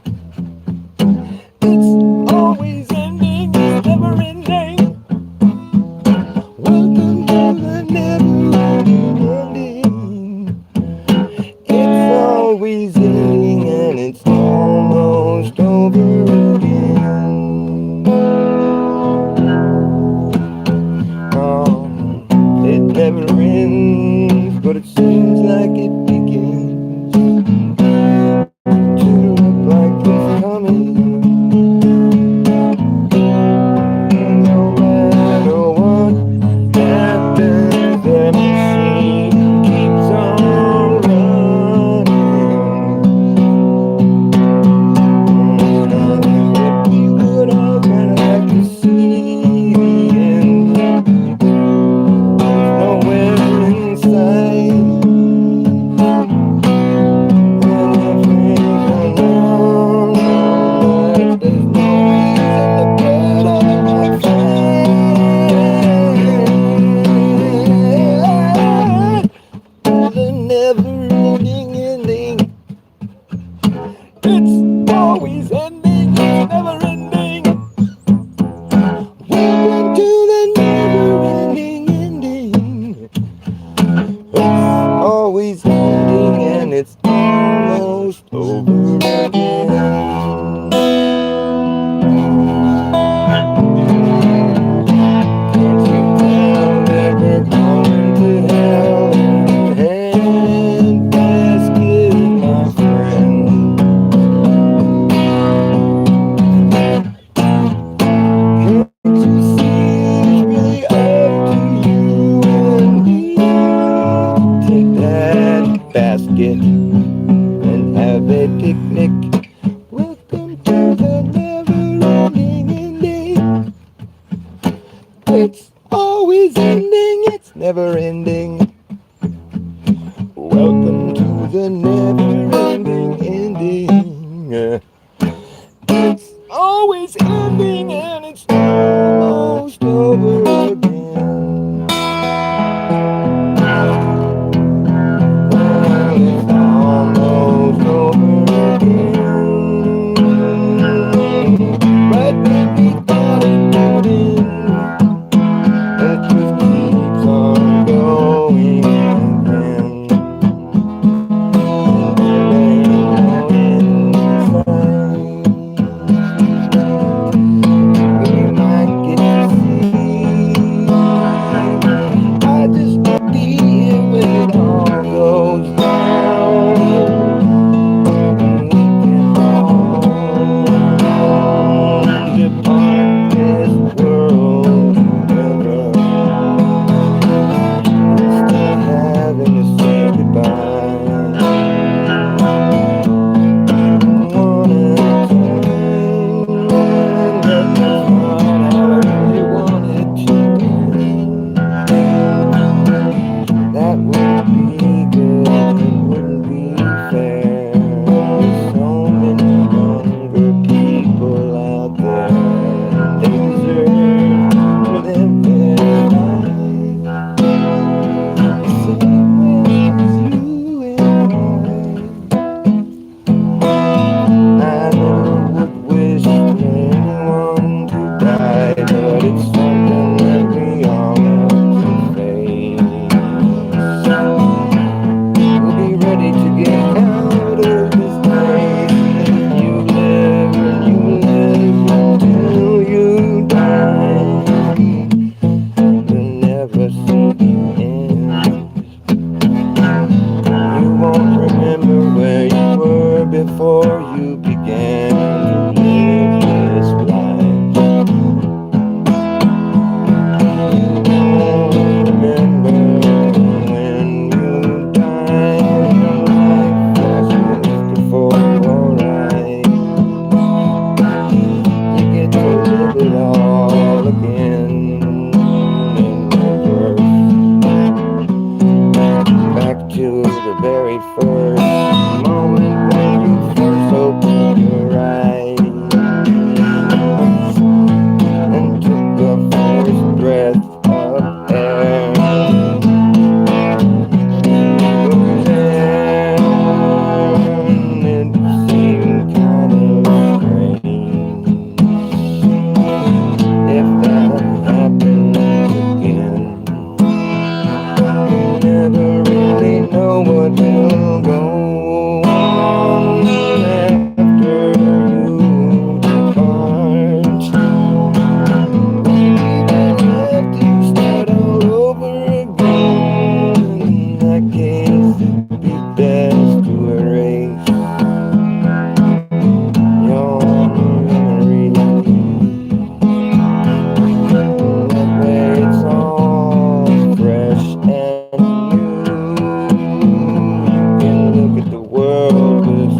It's always ending, it's never ending. Welcome to the never ending ending. It's always ending and it's almost over again. Well, it's almost over again. But when we thought it wouldn't, it just keeps on going again. And there ain't no end in sight. We might get to see. I just wanna be here when it all goes down. And we can all depart this world together, still having to say goodbye. One at a time, and that's not how I really wanted to end. That wouldn't be good, it wouldn't be fair. There's so many younger people out there, and they deserve to live their life the same way as you and I never would wish for anyone to die, but it's something that we all have to face. We'll be ready to get out of this place if you live and you live until you die. You'll never see the end. You won't remember where you were before you began to live this life. You won't remember when you die and your life flashes before your eyes. You get to live it all again in reverse. Back to the very first moment when you first opened your eyes and took the first breath of air. You were there and it seemed kind of strange if that happened again. You never really know what will go on after you depart. Maybe we'll have to start all over again. In that case, it'd be best to erase your memory. That way it's all fresh and you can look at the world with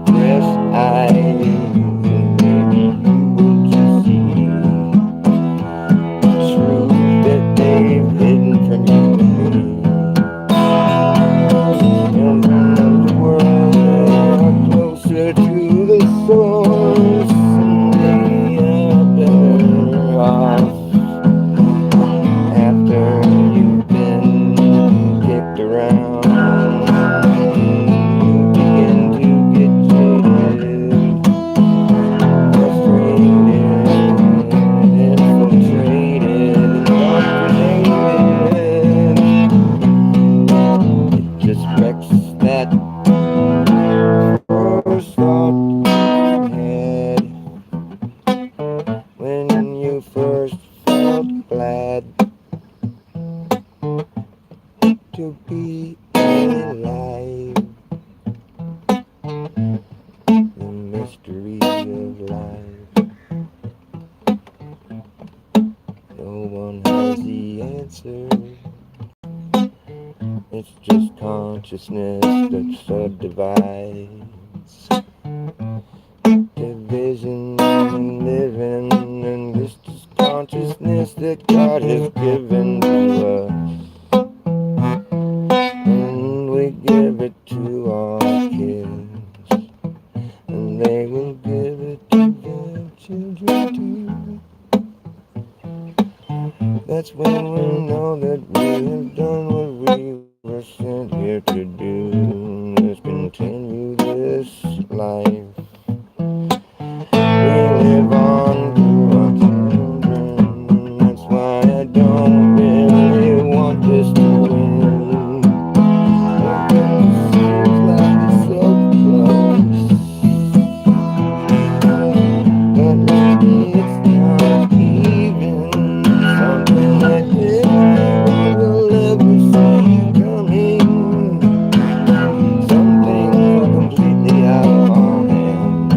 fresh eyes, and maybe you will just see the truth that they've hidden from you and me. Children of the world, they are closer to the source, and they are better off after you've been kicked around. You begin to get jaded, frustrated, infiltrated, indoctrinated. It just wrecks that first thought you had when you first felt glad to be alive. The mystery of life. No one has the answer. It's just consciousness that subdivides. Division and living, and this is consciousness that God has given to us, and we give it to our kids, and they will give it to their children too. That's when we know that we have done what we were sent here to do, is continue this life. We live on to our children. That's why I don't really want this to end. It seems like it's so close, but maybe it's not even something that anyone will ever see coming. Some things are completely out of our hands.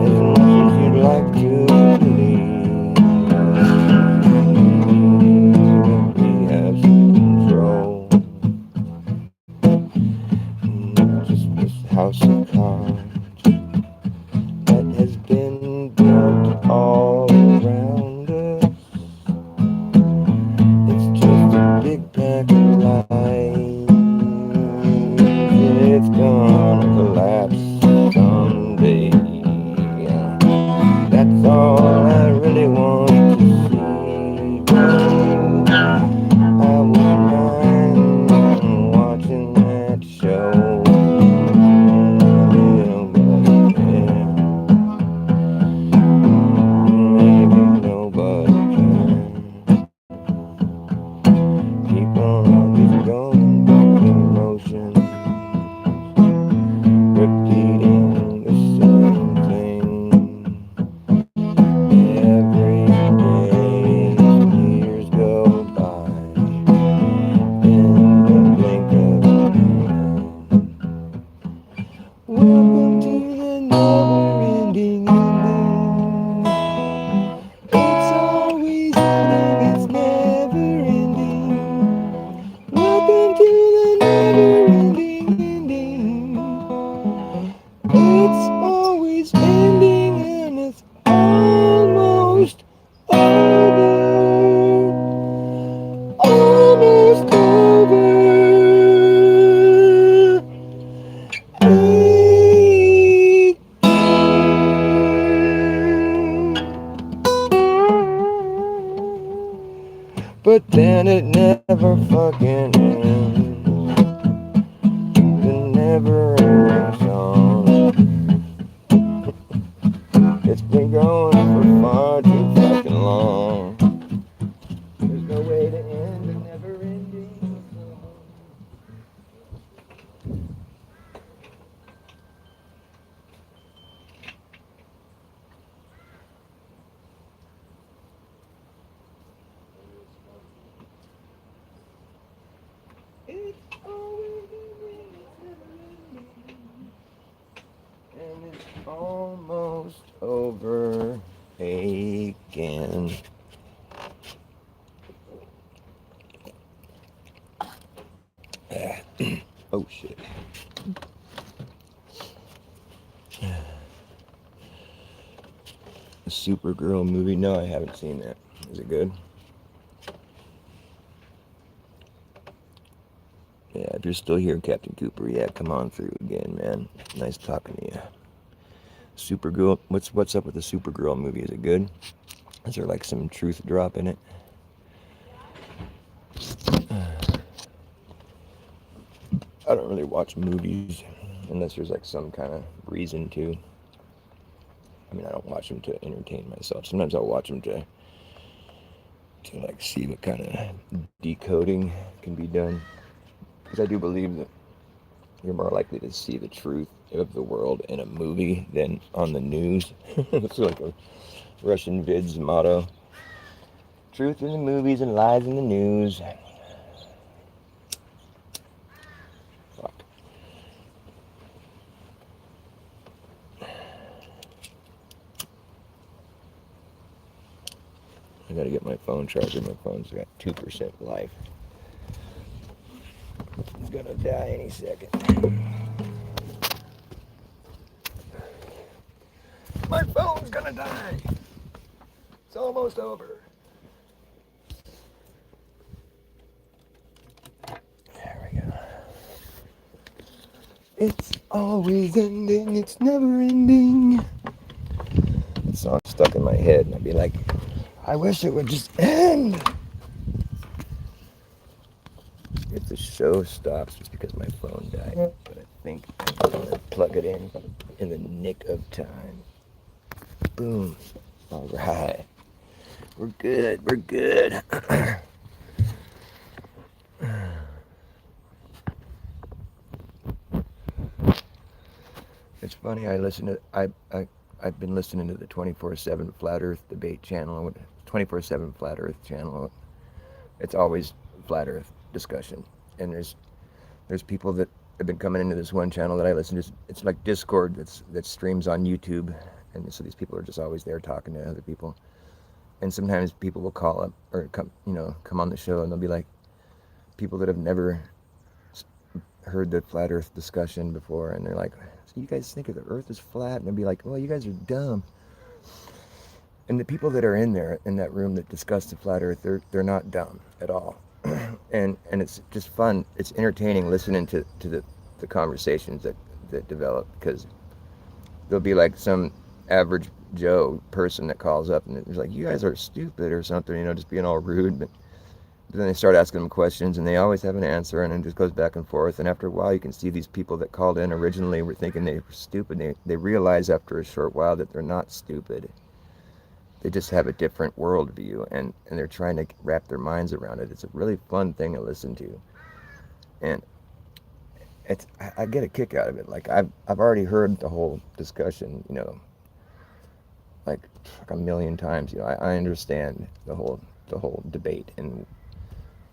As much as you'd like to believe, we have some control. Just this house of cards that has been built all around us. It's just a big pack of lies. It's gonna collapse someday. That's all I really want to see. I wouldn't mind watching that show. Nobody can. Maybe nobody can. Keep on just going through the motions, repeating the same thing. Every day, years go by in the blink of an eye. Welcome to the never-ending ending. It's always ending, it's never ending. Welcome to the never-ending ending. It's always ending and it's almost over. Almost over. But then it never fucking ends. The never-ending song. It's been going for far too fucking long. There's no way to end a never-ending song. It's always ending, it's never-ending. And it's almost over again. Oh shit. The Supergirl movie? No, I haven't seen that. Is it good? Yeah, if you're still here, Captain Cooper, yeah, come on through again, man. Nice talking to you. Supergirl, what's up with the Supergirl movie? Is it good? Is there like some truth drop in it? I don't really watch movies unless there's like some kind of reason to. I mean, I don't watch them to entertain myself. Sometimes I'll watch them to like see what kind of decoding can be done. Because I do believe that you're more likely to see the truth of the world in a movie than on the news. It's like a Russian Vid's motto. Truth in the movies and lies in the news. Fuck. I gotta get my phone charger. My phone's got 2% life. It's gonna die any second. My phone's gonna die. almost over. There we go. It's always ending, it's never ending. That song's stuck in my head, and I'd be like, I wish it would just end. If the show stops, it's because my phone died. But I think I'm going to plug it in the nick of time. Boom. All right. We're good. We're good. It's funny. I've been listening to the 24/7 Flat Earth debate channel, 24/7 Flat Earth channel. It's always flat Earth discussion, and there's people that have been coming into this one channel that I listen to. It's like Discord that streams on YouTube, and so these people are just always there talking to other people. And sometimes people will call up or come on the show, and they'll be like people that have never heard the flat Earth discussion before, and they're like, "So you guys think the Earth is flat?" And I'll be like, "Well, you guys are dumb." And the people that are in there in that room that discuss the flat Earth, they're not dumb at all. and it's just fun. It's entertaining listening to the conversations that develop, because there'll be like some average Joe person that calls up and it's like, "You guys are stupid," or something, just being all rude. But then they start asking them questions, and they always have an answer, and it just goes back and forth. And after a while, you can see these people that called in originally were thinking they were stupid. They realize after a short while that they're not stupid. They just have a different worldview, and they're trying to wrap their minds around it. It's a really fun thing to listen to, and I get a kick out of it. Like I've already heard the whole discussion, like a million times. I understand the whole debate and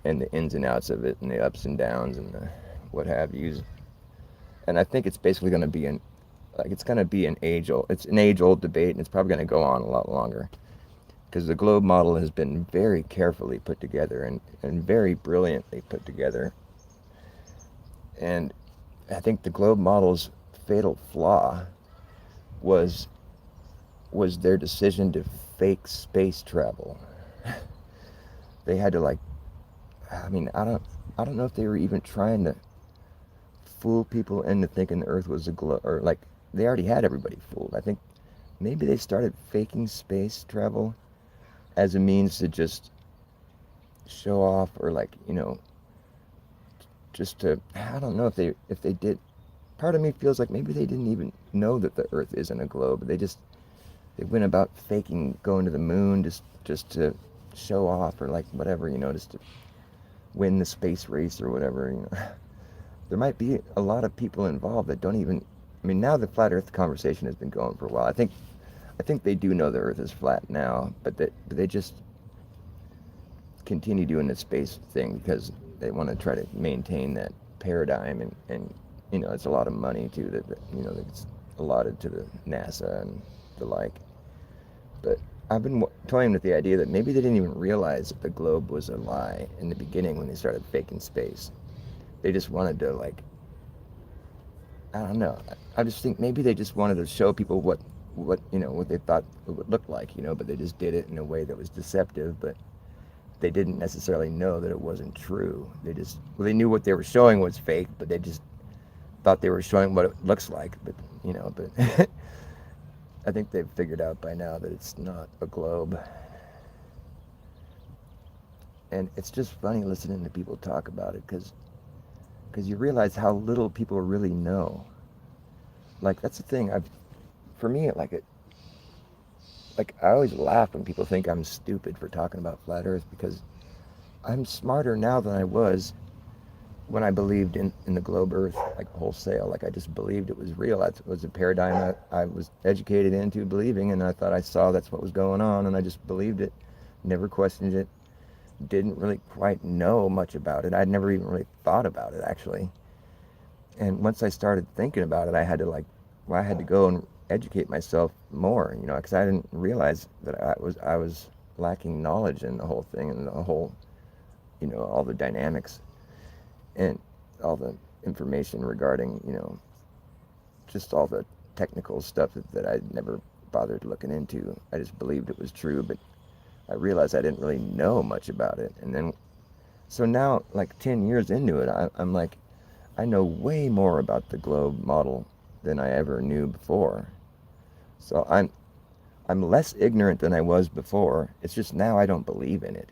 the ins and outs of it, and the ups and downs, and the what have yous. And I think it's basically going to be it's an age-old debate, and it's probably going to go on a lot longer, because the globe model has been very carefully put together and very brilliantly put together. And I think the globe model's fatal flaw was their decision to fake space travel. They had to I don't know if they were even trying to fool people into thinking the Earth was a globe, or they already had everybody fooled. I think maybe they started faking space travel as a means to just show off, or just to, I don't know if they did. Part of me feels like maybe they didn't even know that the Earth isn't a globe. They went about faking going to the moon just to show off, or whatever, just to win the space race or whatever. There might be a lot of people involved that don't even. I mean, now the flat Earth conversation has been going for a while. I think they do know the Earth is flat now, but they just continue doing the space thing because they want to try to maintain that paradigm, and it's a lot of money too that's allotted to the NASA and the like. But I've been toying with the idea that maybe they didn't even realize that the globe was a lie in the beginning when they started faking space. They just wanted to I don't know. I just think maybe they just wanted to show people what they thought it would look like, but they just did it in a way that was deceptive. But they didn't necessarily know that it wasn't true. They knew what they were showing was fake, but they just thought they were showing what it looks like. But I think they've figured out by now that it's not a globe. And it's just funny listening to people talk about it, because you realize how little people really know. That's the thing. For me, I always laugh when people think I'm stupid for talking about flat Earth, because I'm smarter now than I was when I believed in the globe Earth, wholesale. I just believed it was real. That was a paradigm I was educated into believing, and I thought I saw that's what was going on, and I just believed it, never questioned it, didn't really quite know much about it. I'd never even really thought about it, actually. And once I started thinking about it, I had to go and educate myself more, because I didn't realize that I was lacking knowledge in the whole thing, and the whole, all the dynamics and all the information regarding, just all the technical stuff that I'd never bothered looking into. I just believed it was true, but I realized I didn't really know much about it. And then, so now, like 10 years into it, I'm like, I know way more about the globe model than I ever knew before. So I'm less ignorant than I was before. It's just now I don't believe in it.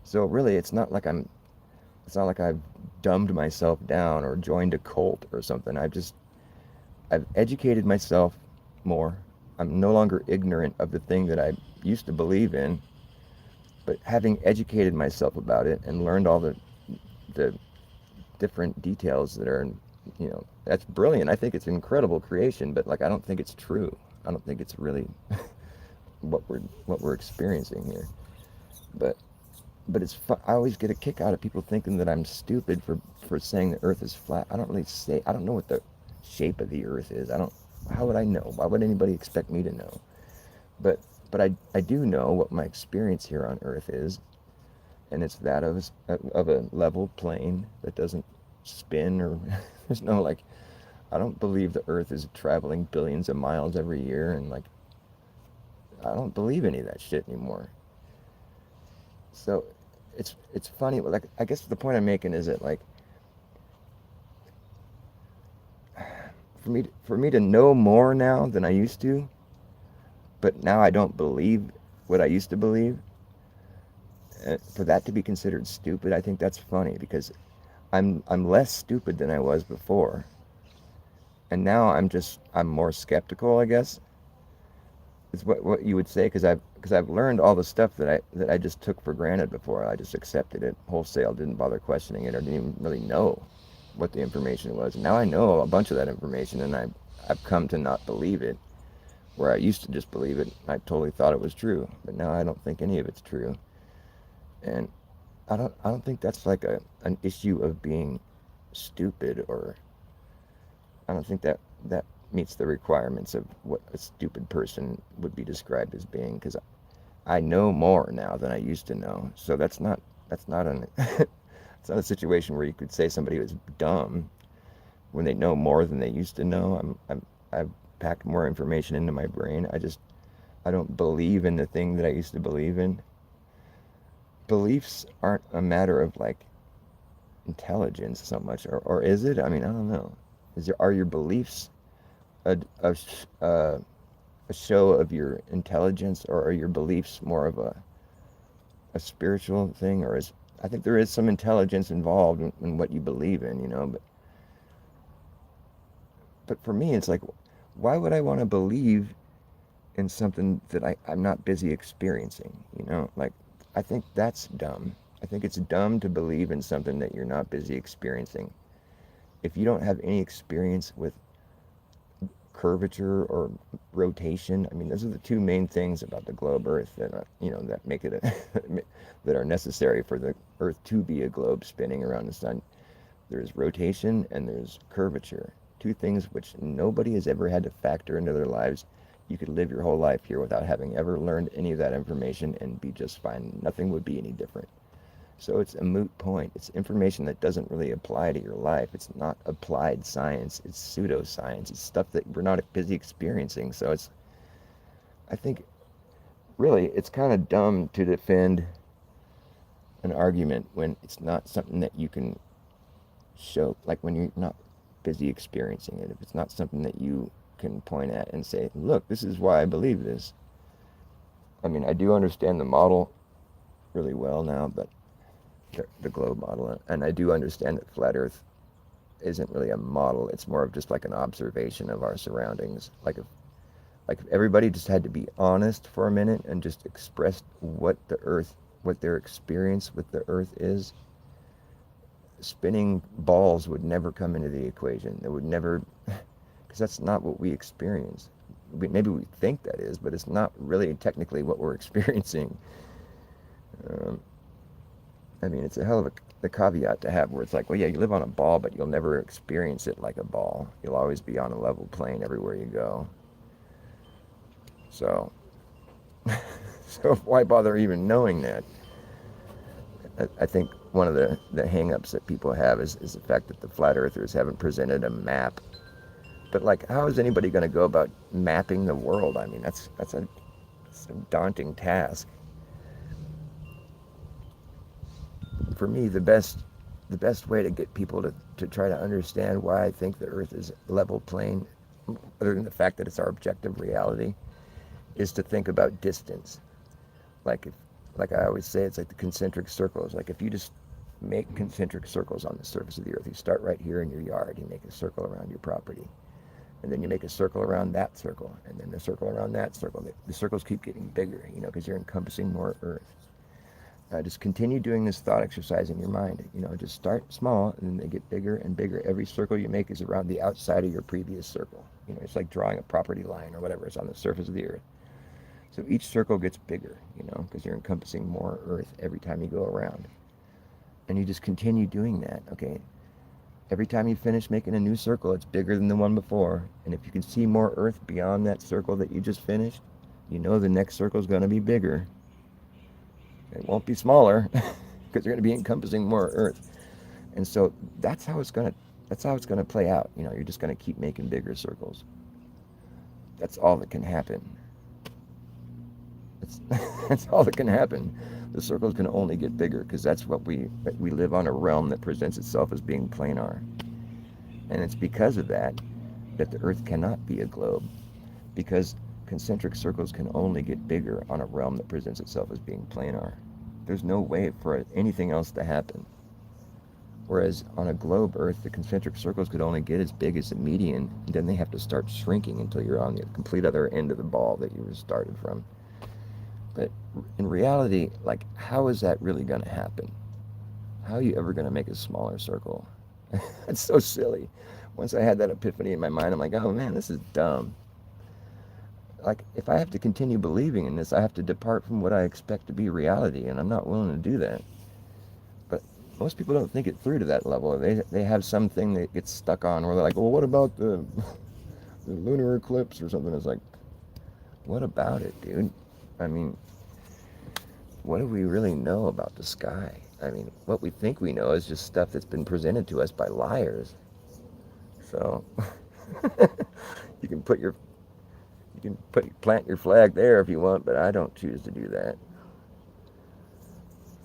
So really, it's not like I've dumbed myself down or joined a cult or something. I've educated myself more. I'm no longer ignorant of the thing that I used to believe in, but having educated myself about it and learned all the different details that are, that's brilliant. I think it's an incredible creation, but like I don't think it's true. I don't think it's really what we're experiencing here. But I always get a kick out of people thinking that I'm stupid for saying the Earth is flat. I don't know what the shape of the Earth is. I don't. How would I know? Why would anybody expect me to know? But I do know what my experience here on Earth is, and it's that of a level plane that doesn't spin or there's no like. I don't believe the Earth is traveling billions of miles every year, and like I don't believe any of that shit anymore. So it's funny. Like I guess the point I'm making is that like for me to know more now than I used to, but now I don't believe what I used to believe. For that to be considered stupid, I think that's funny because I'm less stupid than I was before, and now I'm more skeptical. I guess is what you would say because I've learned all the stuff that I just took for granted before. I just accepted it wholesale, didn't bother questioning it, or didn't even really know what the information was. And now I know a bunch of that information, and I've come to not believe it. Where I used to just believe it, I totally thought it was true, but now I don't think any of it's true. And I don't think that's like an issue of being stupid, or I don't think that meets the requirements of what a stupid person would be described as being, because I know more now than I used to know. So that's not an it's not a situation where you could say somebody was dumb when they know more than they used to know. I've packed more information into my brain. I don't believe in the thing that I used to believe in. Beliefs aren't a matter of like intelligence so much, or is it? I mean, I don't know. Are your beliefs a, a, a show of your intelligence, or are your beliefs more of a spiritual thing, or is I think there is some intelligence involved in what you believe in, but for me it's like, why would I want to believe in something that I'm not busy experiencing, like I think that's dumb. I think it's dumb to believe in something that you're not busy experiencing. If you don't have any experience with curvature or rotation. I mean, those are the two main things about the globe Earth that that make it that are necessary for the Earth to be a globe spinning around the sun. There's rotation and there's curvature. Two things which nobody has ever had to factor into their lives. You could live your whole life here without having ever learned any of that information and be just fine. Nothing would be any different. So it's a moot point. It's information that doesn't really apply to your life. It's not applied science. It's pseudoscience. It's stuff that we're not busy experiencing. So I think, really, it's kind of dumb to defend an argument when it's not something that you can show, like when you're not busy experiencing it. If it's not something that you can point at and say, look, this is why I believe this. I mean, I do understand the model really well now, but the globe model, and I do understand that flat Earth isn't really a model. It's more of just like an observation of our surroundings. Like if everybody just had to be honest for a minute and just express what their experience with the Earth is, spinning balls would never come into the equation. It would never, because that's not what we experience. Maybe we think that is, but it's not really technically what we're experiencing. I mean, it's a hell of a caveat to have, where it's like, well, yeah, you live on a ball, but you'll never experience it like a ball. You'll always be on a level plane everywhere you go. So, so why bother even knowing that? I think one of the hang-ups that people have is the fact that the flat earthers haven't presented a map. But like, how is anybody going to go about mapping the world? I mean, that's a daunting task. for me, the best way to get people to try to understand why I think the Earth is level plane, other than the fact that it's our objective reality, is to think about distance. Like if, like I always say, it's like the concentric circles. Like if you just make concentric circles on the surface of the Earth, you start right here in your yard, you make a circle around your property, and then you make a circle around that circle, and then a circle around that circle. The circles keep getting bigger, because you're encompassing more Earth. Just continue doing this thought exercise in your mind. Just start small, and then they get bigger and bigger. Every circle you make is around the outside of your previous circle. It's like drawing a property line or whatever. It's on the surface of the Earth. So each circle gets bigger, because you're encompassing more Earth every time you go around. And you just continue doing that, okay? Every time you finish making a new circle, it's bigger than the one before. And if you can see more Earth beyond that circle that you just finished, the next circle is going to be bigger. It won't be smaller because you're going to be encompassing more Earth. And so that's how it's going to play out. You're just going to keep making bigger circles. That's all that can happen. That's, that's all that can happen. The circles can only get bigger because that's what we live on, a realm that presents itself as being planar. And it's because of that the Earth cannot be a globe, because concentric circles can only get bigger on a realm that presents itself as being planar. There's no way for anything else to happen. Whereas on a globe Earth, the concentric circles could only get as big as the median, and then they have to start shrinking until you're on the complete other end of the ball that you were started from. But in reality, how is that really going to happen? How are you ever going to make a smaller circle? It's so silly. Once I had that epiphany in my mind, I'm like, oh man, this is dumb. If I have to continue believing in this, I have to depart from what I expect to be reality, and I'm not willing to do that. But most people don't think it through to that level. They have something that gets stuck on where they're like, well, what about the lunar eclipse or something? It's like, what about it, dude? I mean, what do we really know about the sky? I mean, what we think we know is just stuff that's been presented to us by liars. So you can plant your flag there if you want, but I don't choose to do that.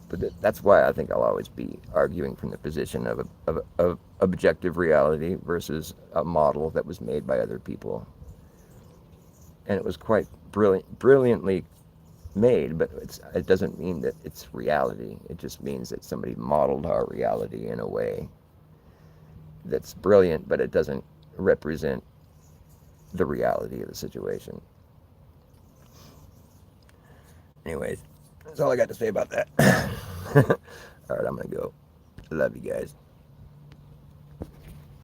But that's why I think I'll always be arguing from the position of objective reality versus a model that was made by other people. And it was quite brilliantly made, but it doesn't mean that it's reality. It just means that somebody modeled our reality in a way that's brilliant, but it doesn't represent the reality of the situation. Anyways, that's all I got to say about that. All right, I'm going to go. Love you guys.